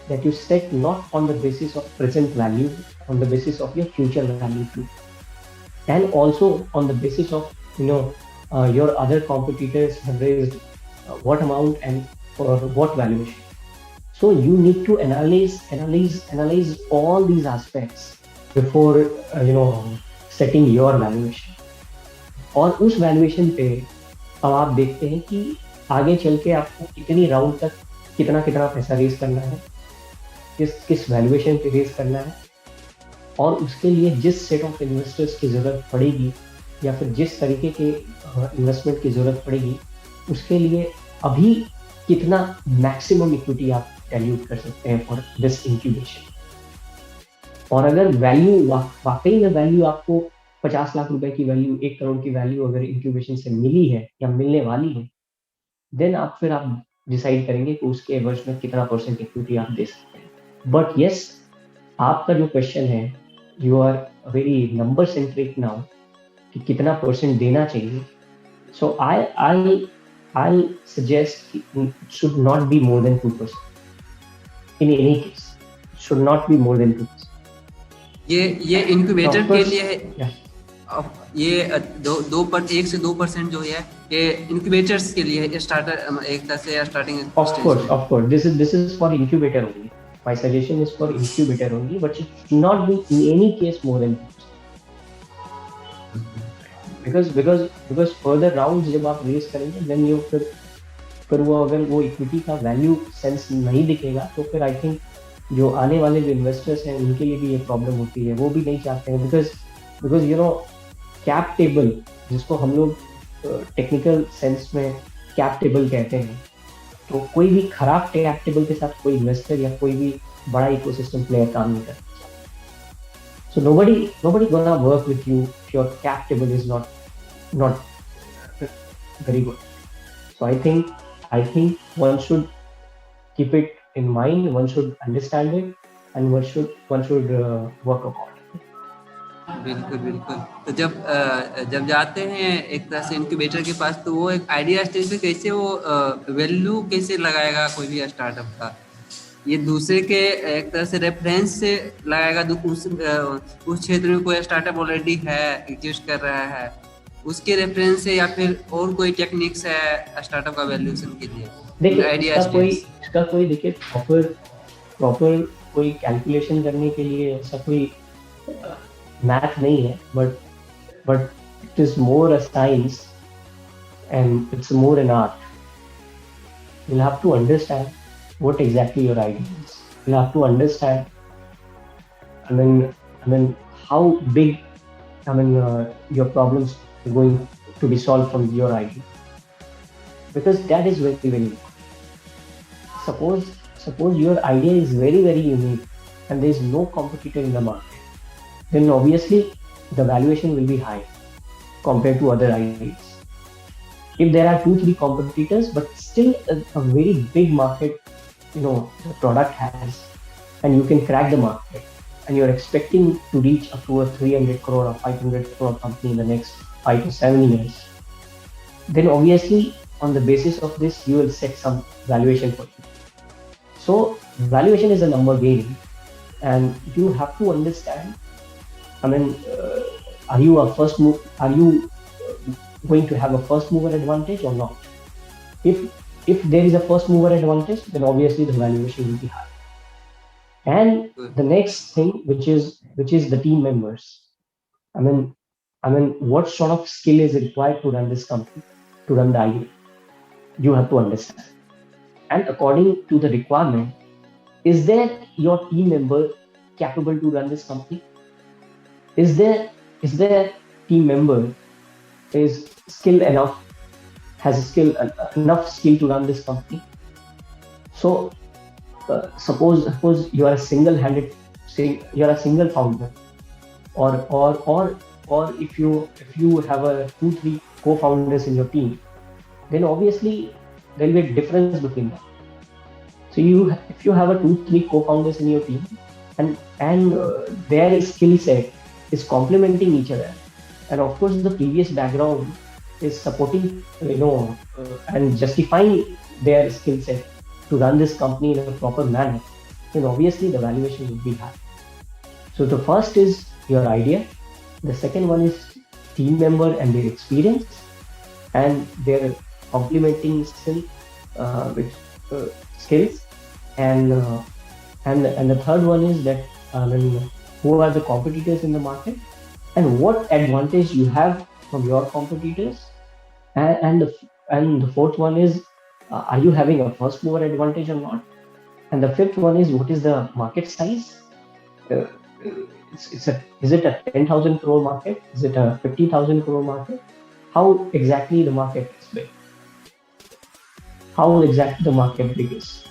that you set not on the basis of present value, on the basis of your future value too, and also on the basis of your other competitors have raised what amount and for what valuation. So you need to analyze all these aspects before setting your valuation. और उस valuation पे अब आप देखते हैं कि आगे चल के आपको कितनी राउंड तक कितना कितना पैसा रेज करना है, किस वैल्यूएशन पे रेज करना है, और उसके लिए जिस सेट ऑफ इन्वेस्टर्स की जरूरत पड़ेगी या फिर जिस तरीके के इन्वेस्टमेंट की जरूरत पड़ेगी, उसके लिए अभी कितना मैक्सिमम इक्विटी आप डाइल्यूट कर सकते हैं फॉर दिस इंक्यूबेशन. और अगर वैल्यू वाकई में वैल्यू आपको 50 लाख रुपए की वैल्यू, 1 करोड़ की वैल्यू अगर इंक्यूबेशन से मिली है या मिलने वाली है, देन आप डिसाइड करेंगे कि उसके एवर्स में कितना परसेंट इक्विटी आप दे सकते हैं. बट यस, आपका जो क्वेश्चन है, you are very number centric now कि कितना परसेंट देना चाहिए. So I suggest it should not be more than 2%. In any case should not be more than 2%. ये इंक्यूबेटर के लिए है. ये 1 से 2% जो है ये इंक्यूबेटर्स के लिए स्टार्टर एक तरह से starting. Of course, this is for incubator only. My suggestion is for incubator only, but it should not be in any case more than 2%. Because further rounds जब आप रेज करेंगे, then you फिर वो अगर वो इक्विटी का value sense नहीं दिखेगा तो फिर आई थिंक जो आने वाले जो इन्वेस्टर्स हैं उनके लिए भी ये प्रॉब्लम होती है. वो भी नहीं चाहते हैं बिकॉज कैप टेबल, जिसको हम लोग टेक्निकल सेंस में कैप टेबल कहते हैं, तो कोई भी खराब कैप टेबल के साथ कोई इन्वेस्टर या कोई भी बड़ा इकोसिस्टम प्लेयर काम नहीं करता. So nobody gonna work with you if your cap table is not very good. So I think one should keep it in mind, one should understand it, and one should work upon it. बिल्कुल. तो जब जाते हैं एक तरह से incubator के पास, तो वो एक आइडिया स्टेज पे कैसे वो वैल्यू कैसे लगाएगा कोई भी स्टार्टअप का, ये दूसरे के एक तरह से रेफरेंस से लगाएगा. उस क्षेत्र में कोई स्टार्टअप ऑलरेडी है, एग्जिस्ट कर रहा है, उसके रेफरेंस से, या फिर और कोई टेक्निक्स है स्टार्टअप का वैल्यूएशन के लिए. देखिए इसका कोई देखिए प्रॉपर कोई कैलकुलेशन करने के लिए ऐसा कोई मैथ नहीं है, but it is more a science and it's more an art. You have to understand what exactly your idea is. You have to understand, I mean how big, your problems are going to be solved from your idea, because that is very very important. Suppose your idea is very very unique and there is no competitor in the market, then obviously the valuation will be high compared to other ideas. If there are 2-3 competitors but still a very big market the product has, and you can crack the market, and you're expecting to reach up to a 300 crore or 500 crore company in the next 5 to 7 years, then obviously on the basis of this you will set some valuation for it. So valuation is a number game, and you have to understand, are you going to have a first mover advantage or not? If there is a first mover advantage, then obviously the valuation will be high. And the next thing, which is the team members. I mean, what sort of skill is required to run this company, to run the idea? You have to understand. And according to the requirement, is there your team member capable to run this company? Is there team member is skill enough, has enough skill to run this company? So suppose you are a you are a single founder, or if you have a 2-3 co-founders in your team, then obviously there will be a difference between them. So if you have a 2-3 co-founders in your team, and their skill set is complementing each other, and of course the previous background is supporting, and justifying their skill set to run this company in a proper manner, then obviously the valuation will be high. So the first is your idea, the second one is team member and their experience and their complementing with skills, and the third one is that who are the competitors in the market and what advantage you have from your competitors, and the fourth one is, are you having a first mover advantage or not, and the fifth one is, what is the market size? uh, is it a 10,000 crore market? Is it a 50,000 crore market? How exactly the market is big? How exactly the market big is?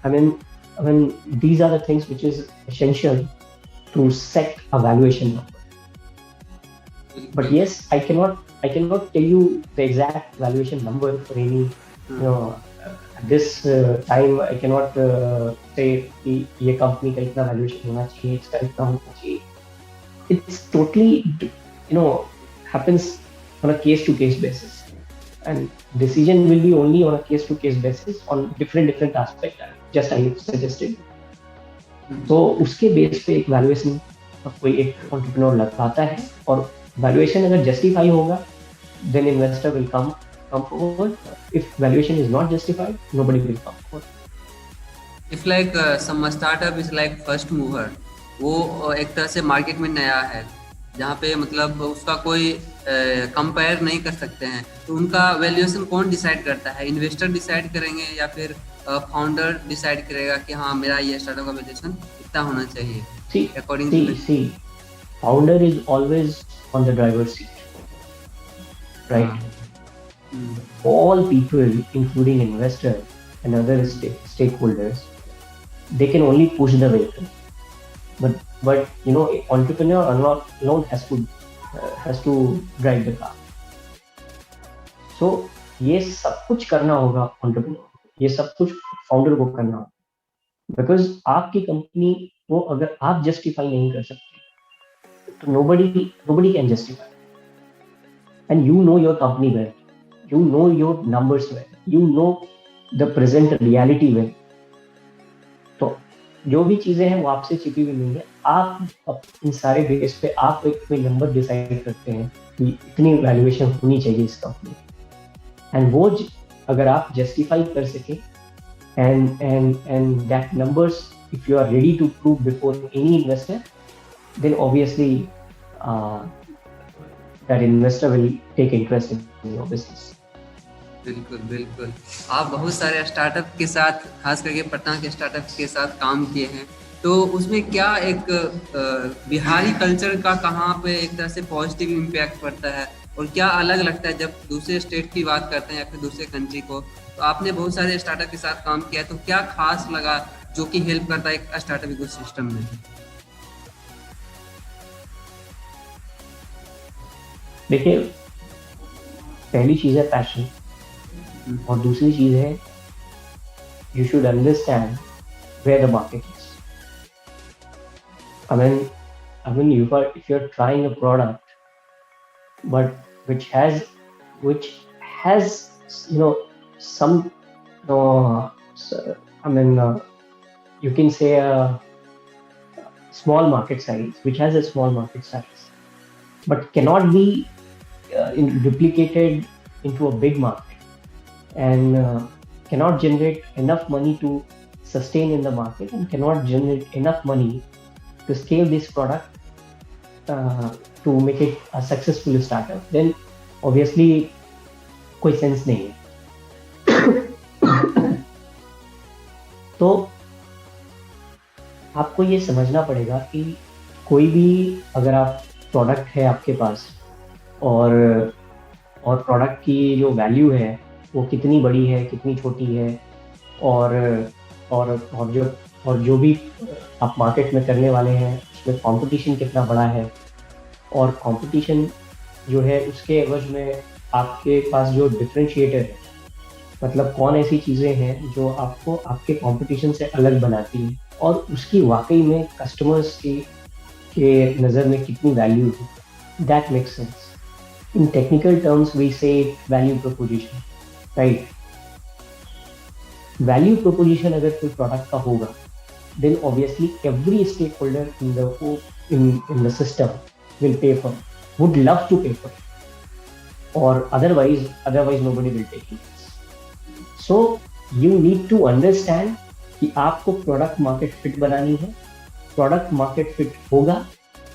I mean, these are the things which is essential to set a valuation number. But yes, I cannot tell you the exact valuation number for any, at this time I cannot say कि ये company का इतना valuation होना चाहिए, इसका इतना होना चाहिए. It's totally, happens on a case-to-case basis, and decision will be only on a case-to-case basis on different aspects. Just I suggested. तो उसके बेस पे एक वैल्यूएशन कोई एक एंटरप्रेन्योर लगाता है, और वैल्यूएशन अगर जस्टिफाई होगा, then investor will come forward. If valuation is not justified, nobody will come forward. If like some startup is like first mover, वो एक तरह से मार्केट में नया है, जहाँ पे मतलब उसका कोई कंपेयर नहीं कर सकते हैं, तो उनका वैल्यूएशन कौन डिसाइड करता है? इन्वेस्टर डिसाइड करेंगे या फिर फाउंडर डिसाइड करेगा कि हाँ मेरा ये स्टार्टअप का वैल्यूएशन इतना होना चाहिए? According to founder is always on the driver's seat, right? All people, including investors and other stakeholders, they can only push the vehicle, but entrepreneur alone has to drive the car. So ये सब कुछ करना होगा entrepreneur, ये सब कुछ founder को करना होगा, बिकॉज आपकी कंपनी को अगर आप जस्टिफाई नहीं कर सकते, तो nobody can justify, and you know your company well, you know your numbers well, you know the present reality well. तो जो भी चीजें हैं वो आपसे छिपी हुई नहीं है, आप इन सारे बेस पे आप एक कोई नंबर डिसाइड करते हैं कि इतनी वैल्यूएशन होनी चाहिए इस कंपनी, एंड वो अगर आप जस्टिफाई कर सके, and that numbers, if you are ready to prove before any investor, then obviously that investor will take interest in your business. बिल्कुल आप बहुत सारे स्टार्टअप के साथ, खास करके पटना के स्टार्टअप के साथ काम किए हैं, तो उसमें क्या एक बिहारी कल्चर का कहाँ पे एक तरह से पॉजिटिव इम्पैक्ट पड़ता है, और क्या अलग लगता है जब दूसरे स्टेट की बात करते हैं या फिर दूसरे कंट्री को? तो आपने बहुत सारे स्टार्टअप के साथ काम किया, तो क्या खास लगा जो कि हेल्प करता है एक स्टार्टअप इकोसिस्टम में? देखिए, पहली चीज है पैशन, और दूसरी चीज है you should understand where the market is. I mean, if you're trying a product, but which has some, you can say a small market size, which has a small market size, but cannot be replicated into a big market, and cannot generate enough money to sustain in the market, and cannot generate enough money to scale this product to make it a successful startup, then obviously कोई sense नहीं है. तो आपको ये समझना पड़ेगा कि कोई भी अगर आप प्रोडक्ट है आपके पास और प्रोडक्ट की जो वैल्यू है वो कितनी बड़ी है, कितनी छोटी है, और जो भी आप मार्केट में करने वाले हैं उसमें कंपटीशन कितना बड़ा है, और कंपटीशन जो है उसके एवज में आपके पास जो डिफरेंशिएटर है, मतलब कौन ऐसी चीज़ें हैं जो आपको आपके कंपटीशन से अलग बनाती है और उसकी वाकई में कस्टमर्स के नज़र में कितनी वैल्यू है. That makes sense. In technical terms we say value proposition, right. Value proposition अगर कोई प्रोडक्ट का होगा, then obviously every stakeholder in the system will pay for, would love to pay for it, or otherwise nobody will take it. So you need to understand कि आपको product market fit बनानी है. Product market fit होगा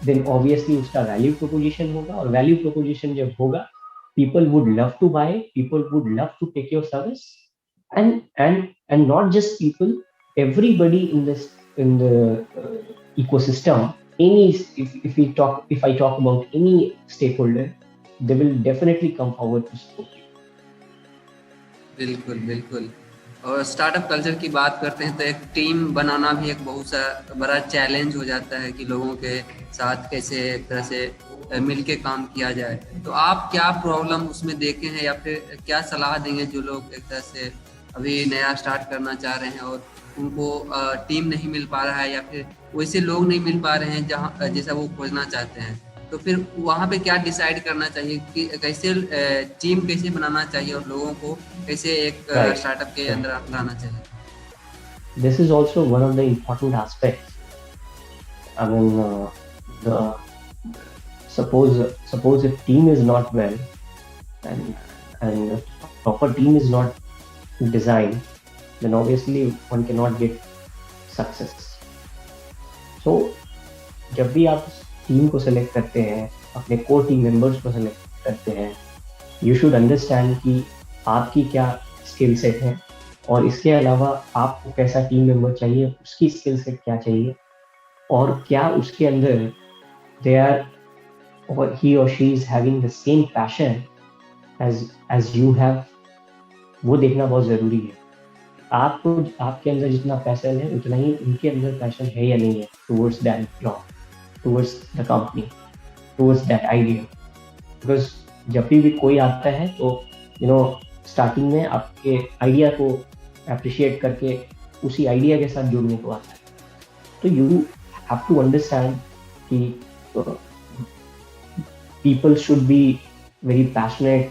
then obviously उसका value proposition होगा, और value proposition जब होगा people would love to buy it, people would love to take your service, and not just people, everybody in the ecosystem, if I talk about any stakeholder, they will definitely come forward to support you. बिल्कुल बिल्कुल. और startup culture की बात करते हैं तो एक team बनाना भी एक बहुत सा बड़ा चैलेंज हो जाता है कि लोगों के साथ कैसे एक तरह से मिलके काम किया जाए. तो आप क्या प्रॉब्लम उसमें देखे हैं या फिर क्या सलाह देंगे जो लोग एक तरह से अभी नया स्टार्ट करना चाह रहे हैं और उनको टीम नहीं मिल पा रहा है या फिर वैसे लोग नहीं मिल पा रहे हैं जहाँ जैसा वो खोजना चाहते हैं, तो फिर वहाँ पे क्या डिसाइड करना चाहिए कि कैसे टीम कैसे बनाना चाहिए और लोगों को कैसे एक स्टार्टअप के अंदर लाना चाहिए? This is also one of the important aspects. I mean, suppose if team is not well and proper team is not designed, then obviously one cannot get success. So जब भी आप टीम को select करते हैं, अपने core team members को select करते हैं, यू शुड अंडरस्टैंड कि आपकी क्या स्किल सेट है और इसके अलावा आपको कैसा टीम मेंबर चाहिए, उसकी स्किल सेट क्या चाहिए, और क्या उसके अंदर दे आर और ही और she is having the same passion as you have, वो देखना बहुत ज़रूरी है. आपको आपके अंदर जितना पैशन है उतना ही उनके अंदर पैशन है या नहीं है towards that job, towards the company, towards that idea. Because जब भी कोई आता है तो स्टार्टिंग में आपके आइडिया को अप्रिशिएट करके उसी आइडिया के साथ जुड़ने को आता है. तो यू हैव टू अंडरस्टैंड कि people should be very passionate,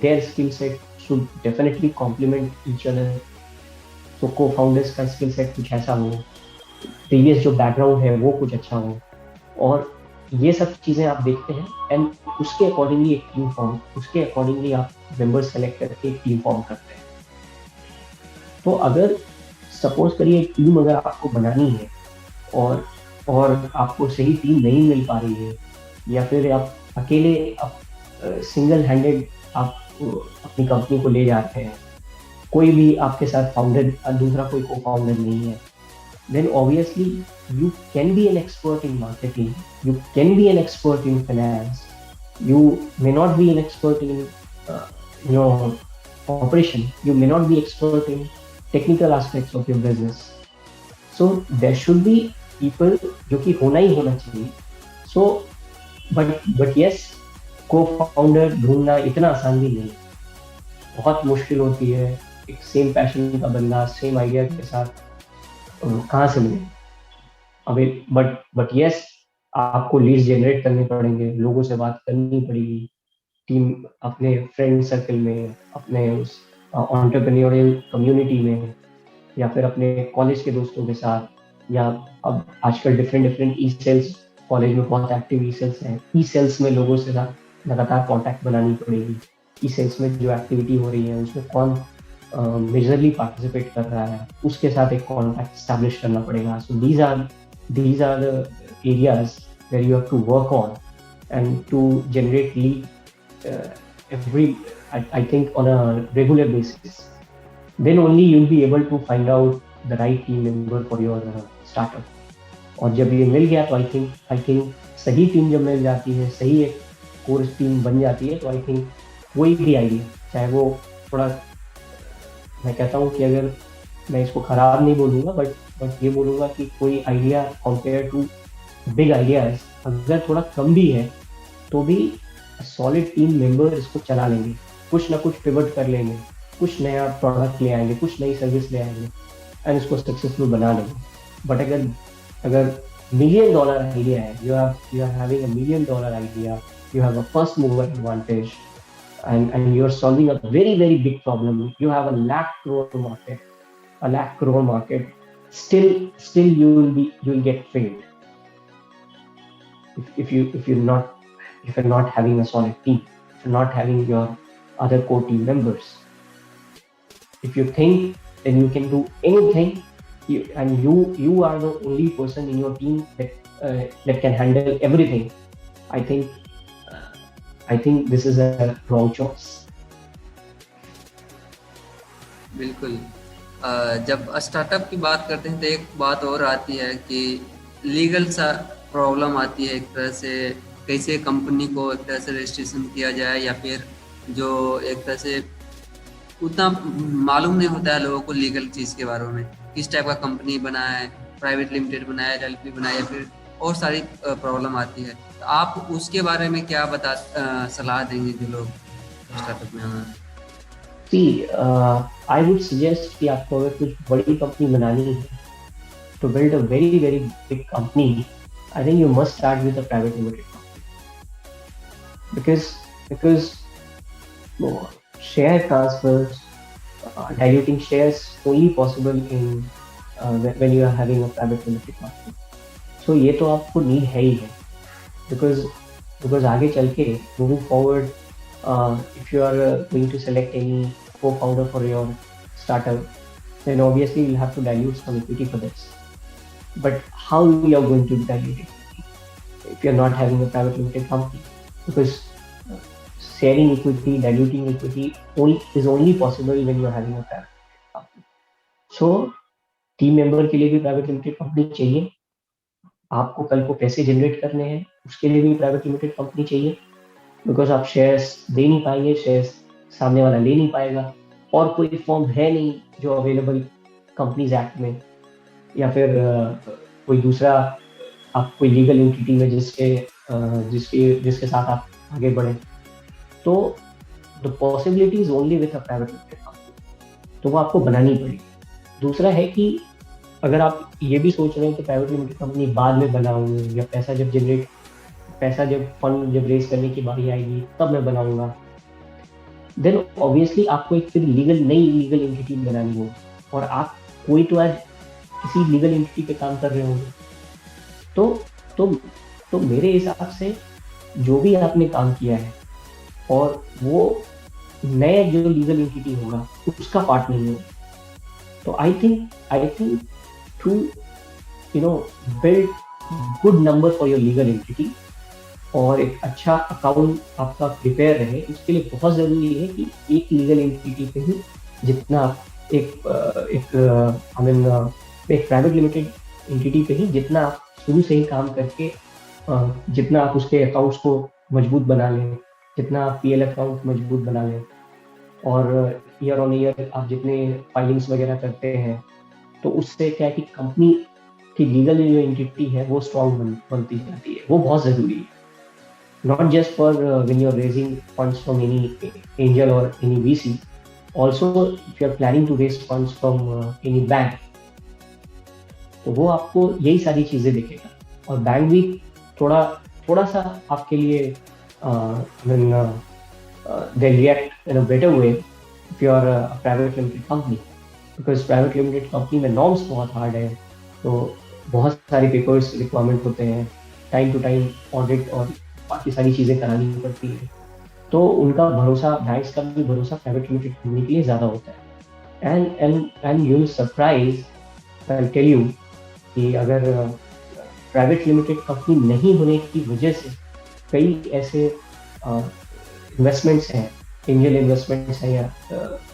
their skill set should definitely complement each other. So co-founders का skill set कुछ ऐसा हो, प्रीवियस जो बैकग्राउंड है वो कुछ अच्छा हो, और ये सब चीज़ें आप देखते हैं एंड उसके अकॉर्डिंगली एक टीम फॉर्म, उसके अकॉर्डिंगली आप मेंबर्स सेलेक्ट करके एक टीम फॉर्म करते हैं. तो अगर सपोज करिए टीम अगर आपको बनानी है और आपको सही टीम नहीं मिल पा रही है, या फिर आप अकेले सिंगल हैंडेड आप अपनी कंपनी को ले जाते हैं, कोई भी आपके साथ फाउंडर, दूसरा कोई को फाउंडर नहीं है, then obviously you can be an expert in marketing, you can be an expert in finance, you may not be an expert in operation, you may not be expert in technical aspects of your business. So there should be people जो कि होना ही होना चाहिए. So but yes, co-founder ढूंढना इतना आसान भी नहीं, बहुत मुश्किल होती है. एक सेम पैशन का बंदा सेम आइडिया के साथ कहाँ से मिले. अभी बट यस, आपको लीड्स जनरेट करने पड़ेंगे, लोगों से बात करनी पड़ेगी, टीम अपने फ्रेंड सर्कल में, अपने उस एंटरप्रेन्योरियल कम्युनिटी में, या फिर अपने कॉलेज के दोस्तों के साथ, या अब आजकल डिफरेंट ई सेल्स, कॉलेज में बहुत एक्टिव ई सेल्स हैं, ई सेल्स में लोगों से लगातार कॉन्टैक्ट बनानी पड़ेगी. ई सेल्स में जो एक्टिविटी हो रही है उसमें कौन मेजरली पार्टिसिपेट कर रहा है, उसके साथ एक कॉन्टैक्ट एस्टैब्लिश करना पड़ेगा. So these are the areas where you have to work on and to generate lead uh, I think on a regular basis, then only you'll be able to find out the right team member for your startup. और जब ये मिल गया तो I think सही team जब मिल जाती है, सही एक कोर टीम बन जाती है, तो आई थिंक कोई भी आइडिया, चाहे वो थोड़ा, मैं कहता हूँ कि अगर मैं इसको खराब नहीं बोलूँगा, बट ये बोलूँगा कि कोई idea compare to big ideas अगर थोड़ा कम भी है तो भी सॉलिड टीम मेंबर इसको चला लेंगे, कुछ ना कुछ पिवट कर लेंगे, कुछ नया प्रोडक्ट ले आएंगे, कुछ नई सर्विस ले आएंगे एंड इसको सक्सेसफुल बना लेंगे. बट अगर अगर million dollar idea है, you are having a $1 million idea, you have a first mover advantage, and you are solving a very very big problem, you have a lakh crore market, still you will get failed if you're not having a solid team, if you're not having your other core team members. If you think then you can do anything, you are the only person in your team that can handle everything, I think this is a wrong choice. बिल्कुल. जब startup की बात करते हैं तो एक बात और आती है कि लीगल सा प्रॉब्लम आती है. एक तरह से कैसे कंपनी को एक तरह से रजिस्ट्रेशन किया जाए, या फिर जो एक तरह से उतना मालूम नहीं होता है लोगों को लीगल चीज़ के बारे में, किस टाइप का कंपनी बना है, प्राइवेट लिमिटेड बना है, एलएलपी बना है, या फिर और सारी प्रॉब्लम आती है. तो आप उसके बारे में क्या सलाह देंगे जो लोग स्टार्टअप में आना? I would suggest कि आपको अगर कुछ बड़ी कंपनी बनानी है, to build a very very big company, I think you must start with a private limited company, because share transfers, diluting shares only possible in when you are having a private limited company. So ये तो आपको need है ही है, because आगे चल के moving forward, if you are going to select any co-founder for your startup, then obviously you'll have to dilute some equity for this. But how you are going to dilute it if you are not having a private limited company? Because sharing equity, diluting equity is only possible when you are having a private limited company. So team member के लिए भी private limited company चाहिए, आपको कल को पैसे generate करने हैं उसके लिए भी प्राइवेट लिमिटेड कंपनी चाहिए, बिकॉज आप शेयर्स दे नहीं पाएंगे, शेयर्स सामने वाला ले नहीं पाएगा, और कोई फॉर्म है नहीं जो अवेलेबल कंपनीज एक्ट में, या फिर कोई दूसरा आप कोई लीगल एंटिटी में जिसके साथ आप आगे बढ़े. तो the possibility is only with a private limited company, तो वो आपको बनानी पड़ेगी. दूसरा है कि अगर आप ये भी सोच रहे हैं कि प्राइवेट लिमिटेड कंपनी बाद में बनाऊंगा, या पैसा जब फंड जब रेज करने की बारी आएगी तब मैं बनाऊंगा, देन ऑब्वियसली आपको एक फिर नई लीगल एंटिटी बनानी होगी, और आप कोई तो आज किसी लीगल एंटिटी पे काम कर रहे होंगे. तो मेरे हिसाब से जो भी आपने काम किया है और वो नया जो लीगल एंटिटी होगा उसका पार्ट नहीं होगा. तो I think to build good number for your legal entity और एक अच्छा अकाउंट आपका प्रिपेयर रहे, उसके लिए बहुत ज़रूरी है कि एक लीगल एंटिटी पे ही जितना एक प्राइवेट लिमिटेड एंटिटी पे ही जितना आप शुरू से ही काम करके जितना आप उसके अकाउंट्स को मजबूत बना लें, जितना आप पीएल अकाउंट मजबूत बना लें, और ईयर ऑन ईयर आप जितने फाइलिंग्स वगैरह करते हैं, तो उससे क्या है कि कंपनी की लीगल जो एंटिटी है वो स्ट्रॉन्ग बनती जाती है. वो बहुत ज़रूरी है, not just for when you're raising funds from any angel or any VC, also if you're planning to raise funds from any bank, तो वो आपको यही सारी चीज़ें देखेगा. और बैंक भी थोड़ा सा आपके लिए they react in a better way if you are a private limited company, because private limited company में norms बहुत hard है, तो बहुत सारे पेपर्स रिक्वायरमेंट होते हैं, टाइम टू टाइम ऑडिट और बाकी सारी चीज़ें करानी पड़ती है. तो उनका भरोसा, बैंक्स का भी भरोसा प्राइवेट लिमिटेड कंपनी के लिए ज़्यादा होता है. And you will surprise, I tell you कि अगर प्राइवेट लिमिटेड कंपनी नहीं होने की वजह से कई ऐसे इन्वेस्टमेंट्स हैं, एंजल इन्वेस्टमेंट्स हैं, या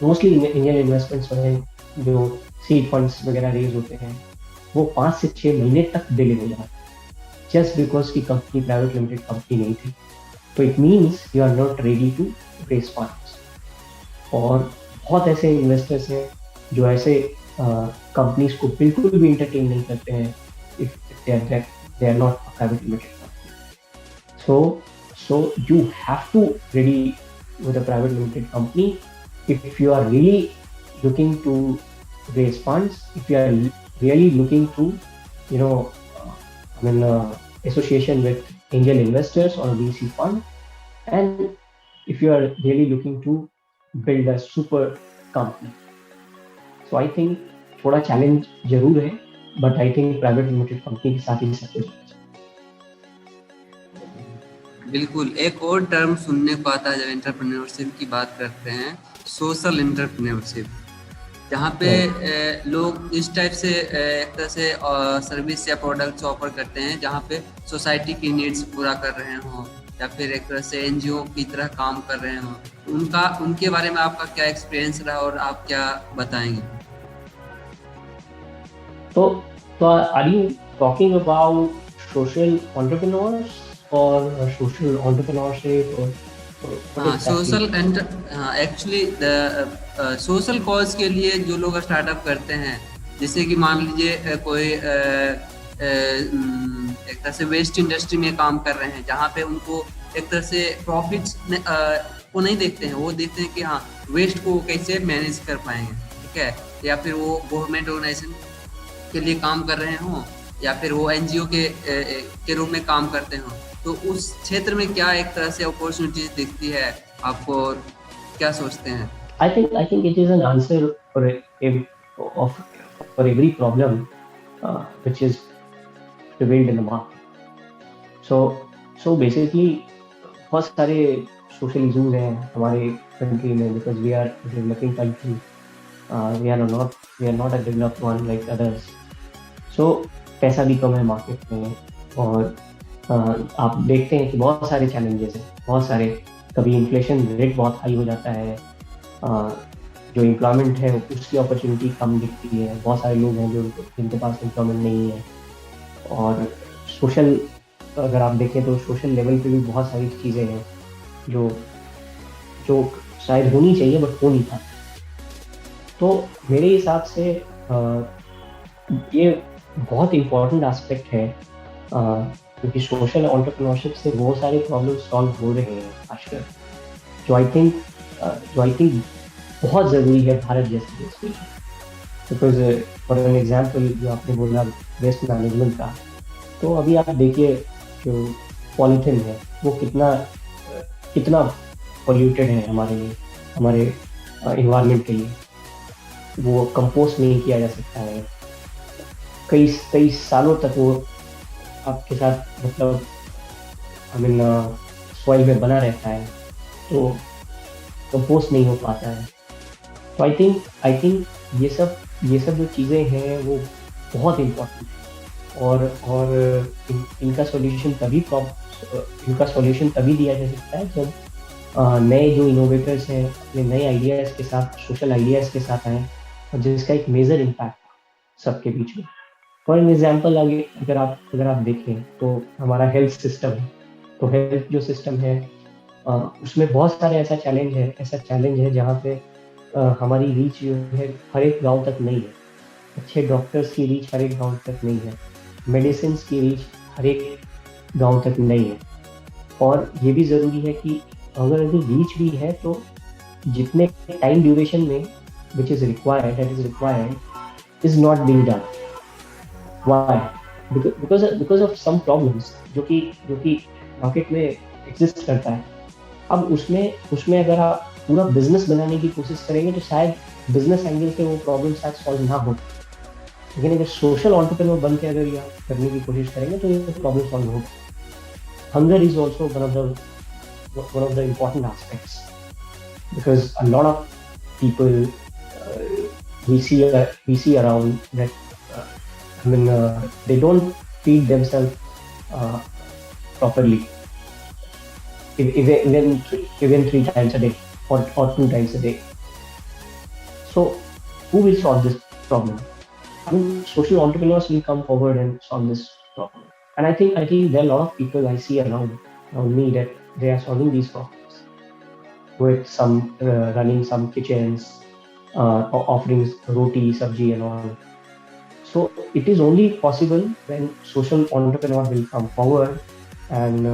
मोस्टली एंजल इन्वेस्टमेंट्स हैं जो सीड फंड्स वगैरह रेज होते हैं, वो 5 से 6 महीने तक डिले हो जाता है जस्ट बिकॉज की कंपनी प्राइवेट लिमिटेड कंपनी नहीं थी। तो it means you are not ready to raise funds. और बहुत ऐसे इन्वेस्टर्स हैं जो ऐसे कंपनीज को बिल्कुल भी इंटरटेन नहीं करते हैं if they are not a private limited company. So you have to ready with a private limited company if you are really looking to raise funds, if you are really looking to, you know, association with angel investors or VC fund, and if you are really looking to build a super company. So I think थोड़ा challenge जरूर है, but I think private limited company के साथ ही सब कुछ। बिल्कुल, एक और टर्म सुनने को आता है जब एंटरप्रेन्योरशिप की बात करते हैं, सोशल एंटरप्रेन्योरशिप, जहाँ पे लोग इस टाइप से एक तरह से सर्विस या प्रोडक्ट्स ऑफर करते हैं जहाँ पे सोसाइटी की नीड्स पूरा कर रहे हों या फिर एक तरह से एनजीओ की तरह काम कर रहे हों। उनके बारे में आपका क्या एक्सपीरियंस रहा और आप क्या बताएंगे? तो are you talking about social entrepreneurs or social entrepreneurship or social actually social cause के लिए जो लोग स्टार्टअप करते हैं, जैसे कि मान लीजिए कोई एक तरह से वेस्ट इंडस्ट्री में काम कर रहे हैं जहाँ पे उनको एक तरह से प्रॉफिट्स को नहीं देखते हैं, वो देखते हैं कि हाँ वेस्ट को कैसे मैनेज कर पाएंगे, ठीक है, या फिर वो गवर्नमेंट ऑर्गेनाइजेशन के लिए काम कर रहे हों या फिर वो एनजीओ के रूप में काम करते हों, तो उस क्षेत्र में क्या एक तरह से अपॉर्चुनिटीज दिखती है आपको, और क्या सोचते हैं? I think it is an answer for every problem which is prevalent in the market. So basically बहुत सारे social issues हैं हमारे कंट्री में, because we are a developing country, we are not a developed one like others. So पैसा भी कम है market में, और आप देखते हैं कि बहुत सारे चैलेंजेस हैं, बहुत सारे, कभी इन्फ्लेशन रेट बहुत हाई हो जाता है, जो एम्प्लॉयमेंट है उसकी अपॉर्चुनिटी कम दिखती है, बहुत सारे लोग हैं जिनके पास एम्प्लॉयमेंट नहीं है, और सोशल, अगर आप देखें तो सोशल लेवल पे भी बहुत सारी चीज़ें हैं जो शायद होनी चाहिए बट हो नहीं पाती। तो मेरे हिसाब से ये बहुत इम्पोर्टेंट एस्पेक्ट है, क्योंकि सोशल एंटरप्रेन्योरशिप से बहुत सारे प्रॉब्लम सॉल्व हो रहे हैं आजकल, जो आई थिंक बहुत ज़रूरी है भारत जैसे देश में। बिकॉज फॉर एन एग्जाम्पल जो आपने बोला वेस्ट मैनेजमेंट का, तो अभी आप देखिए जो पॉलीथिन है वो कितना पॉल्यूटेड है हमारे लिए, हमारे इन्वायरमेंट के लिए। वो कंपोस्ट नहीं किया जा सकता है, कई सालों तक वो आपके साथ मतलब सॉइल में बना रहता है, तो कंपोस्ट नहीं हो पाता है। तो आई थिंक ये सब जो चीज़ें हैं वो बहुत इम्पोर्टेंट है, और इनका सॉल्यूशन तभी दिया जा सकता है जब नए जो इनोवेटर्स हैं अपने नए आइडियाज़ के साथ, सोशल आइडियाज़ के साथ आएँ, और जिसका एक मेजर इम्पैक्ट सबके बीच में। फॉर एन एग्जाम्पल अगर आप देखें तो हमारा हेल्थ सिस्टम है, तो हेल्थ जो सिस्टम है उसमें बहुत सारे ऐसा चैलेंज है जहाँ पे हमारी रीच जो है हर एक गांव तक नहीं है, अच्छे डॉक्टर्स की रीच हर एक गांव तक नहीं है, मेडिसिन की रीच हर एक गांव तक नहीं है। और ये भी ज़रूरी है कि अगर रीच भी है तो जितने टाइम ड्यूरेशन में which is required is not being done. Why? Because of some problems जो कि मार्केट में एग्जिस्ट करता है। अब उसमें अगर आप पूरा बिजनेस बनाने की कोशिश करेंगे तो शायद बिजनेस एंगल से वो प्रॉब्लम शायद सॉल्व ना हो, लेकिन अगर सोशल एंटरप्रेन्योर बन के अगर यह करने की कोशिश करेंगे तो ये प्रॉब्लम सॉल्व होगा। Hunger is also one of the important aspects, because a lot of people we see around that they don't feed themselves properly, even 3 times a day or 2 times a day. So who will solve this problem? I mean, social entrepreneurs will come forward and solve this problem. And I think there are a lot of people I see around me that they are solving these problems with some running some kitchens, offering roti, sabji, and all. So it is only possible when social entrepreneur will come forward and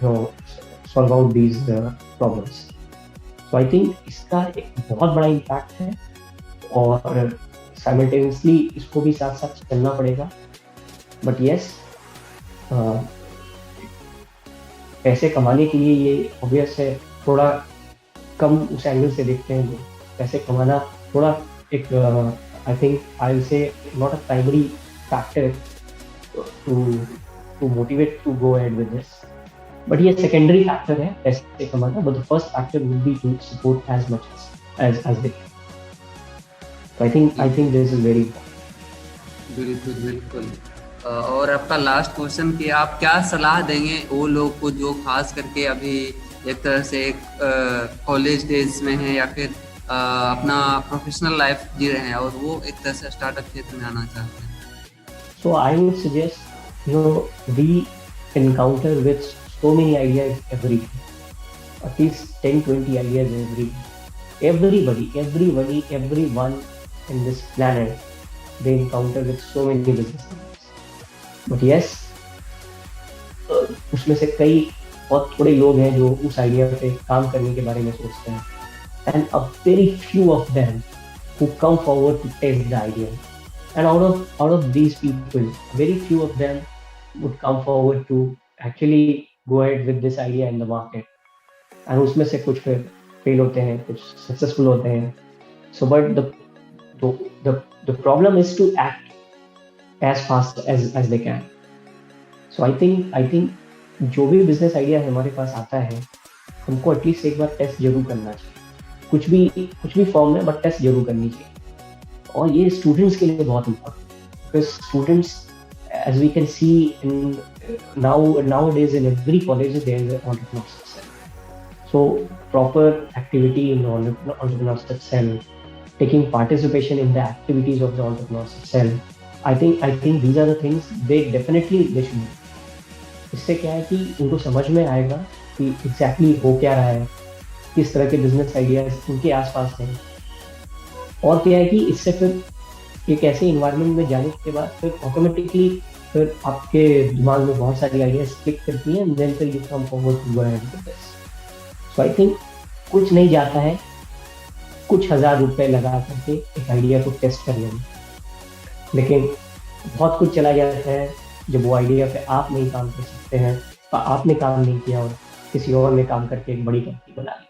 solve out these problems. So I think इसका एक बहुत बड़ा impact है और simultaneously इसको भी साथ साथ चलना पड़ेगा. बट यस, पैसे कमाने के लिए ये ऑब्वियस है, थोड़ा कम उस एंगल से देखते हैं लोग. पैसे कमाना थोड़ा एक I think I will say not a primary factor to motivate to go ahead with this. But ये सेकेंडरी फैक्टर है पैसे कमाना. But the first factor will be to support as much as they. So I think this is very important. बिल्कुल. और आपका last question कि आप क्या सलाह देंगे वो लोग को जो खास करके अभी एक तरह से एक कॉलेज डेज में है या फिर अपना प्रोफेशनल लाइफ जी रहे हैं और वो एक तरह से स्टार्टअप क्षेत्र में आना चाहते हैं. So I would suggest, we encounter with so many ideas every day, at least 10-20 ideas every day. Everyone in this planet, they encounter with so many business ideas. But yes, उसमें से कई बहुत थोड़े लोग हैं जो उस आइडिया पे काम करने के बारे में सोचते हैं. And a very few of them who come forward to test the idea. And out of these people, very few of them would come forward to actually go ahead with this idea in the market. And उसमें से कुछ फिर fail होते हैं, कुछ successful होते हैं. So but the problem is to act as fast as they can. So I think जो भी बिजनेस आइडिया हमारे पास आता है, हमको एटलीस्ट एक बार टेस्ट जरूर करना चाहिए. कुछ भी फॉर्म में, बट टेस्ट जरूर करनी चाहिए. और ये स्टूडेंट्स के लिए बहुत important, because students, as we can see in nowadays in every college there is an entrepreneurship cell. So proper activity in the entrepreneurship cell, taking participation in the activities of the entrepreneurship cell, I think these are the things they should do. इससे क्या है कि उनको समझ में आएगा कि exactly हो क्या रहा है, किस तरह के बिजनेस आइडियाज उनके आसपास हैं. और क्या है कि इससे फिर एक ऐसे इन्वायरमेंट में जाने के बाद फिर ऑटोमेटिकली फिर आपके दिमाग में बहुत सारी आइडियाज क्लिक करती हैं, देन फिर you come forward to go ahead with this. So I think कुछ नहीं जाता है कुछ हजार रुपए लगा करके एक आइडिया को टेस्ट कर लेना, लेकिन बहुत कुछ चला जाता है जब वो आइडिया पे आप नहीं काम कर सकते हैं, आपने काम नहीं किया और किसी और ने काम करके एक बड़ी कंपनी बना ली.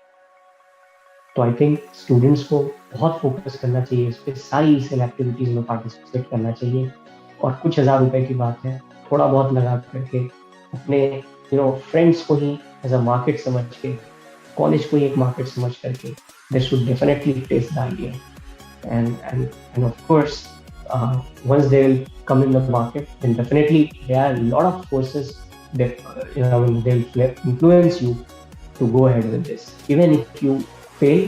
तो आई थिंक स्टूडेंट्स को बहुत फोकस करना चाहिए इस पर, सारी सेल एक्टिविटीज में पार्टिसिपेट करना चाहिए. और कुछ हजार रुपए की बात है, थोड़ा बहुत लगा करके अपने फ्रेंड्स को ही एज अ मार्केट समझ के, कॉलेज को ही एक मार्केट समझ करके, they should definitely test the idea. And of course once they will come in the market, then definitely there are a lot of forces that they'll influence you to go ahead with this, even if you fail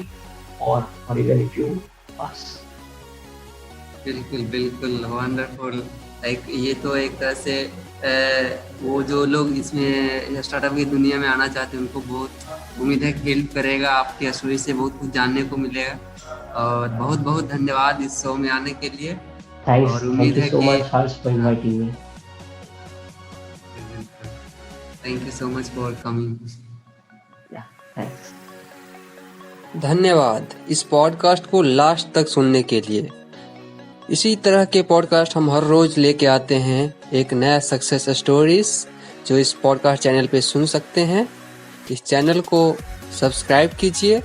or even if you pass. बिल्कुल wonderful. Like ये तो एक तरह से वो जो लोग इसमें स्टार्टअप की दुनिया में आना चाहते हैं उनको बहुत उम्मीद है कि हेल्प करेगा. आपकी स्टोरी से बहुत कुछ जानने को मिलेगा और बहुत बहुत धन्यवाद इस शो में आने के लिए. Thank you so much for inviting me. Thank you so much for coming. Yeah, thanks. धन्यवाद इस पॉडकास्ट को लास्ट तक सुनने के लिए. इसी तरह के पॉडकास्ट हम हर रोज लेके आते हैं, एक नया सक्सेस स्टोरीज जो इस पॉडकास्ट चैनल पे सुन सकते हैं. इस चैनल को सब्सक्राइब कीजिए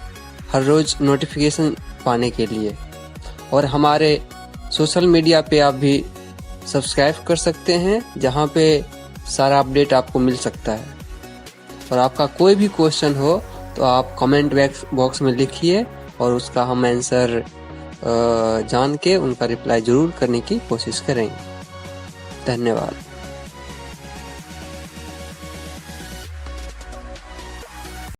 हर रोज नोटिफिकेशन पाने के लिए, और हमारे सोशल मीडिया पे आप भी सब्सक्राइब कर सकते हैं जहां पे सारा अपडेट आपको मिल सकता है. और आपका कोई भी क्वेश्चन हो तो आप कमेंट बॉक्स में लिखिए और उसका हम आंसर जान के उनका रिप्लाई जरूर करने की कोशिश करेंगे. धन्यवाद.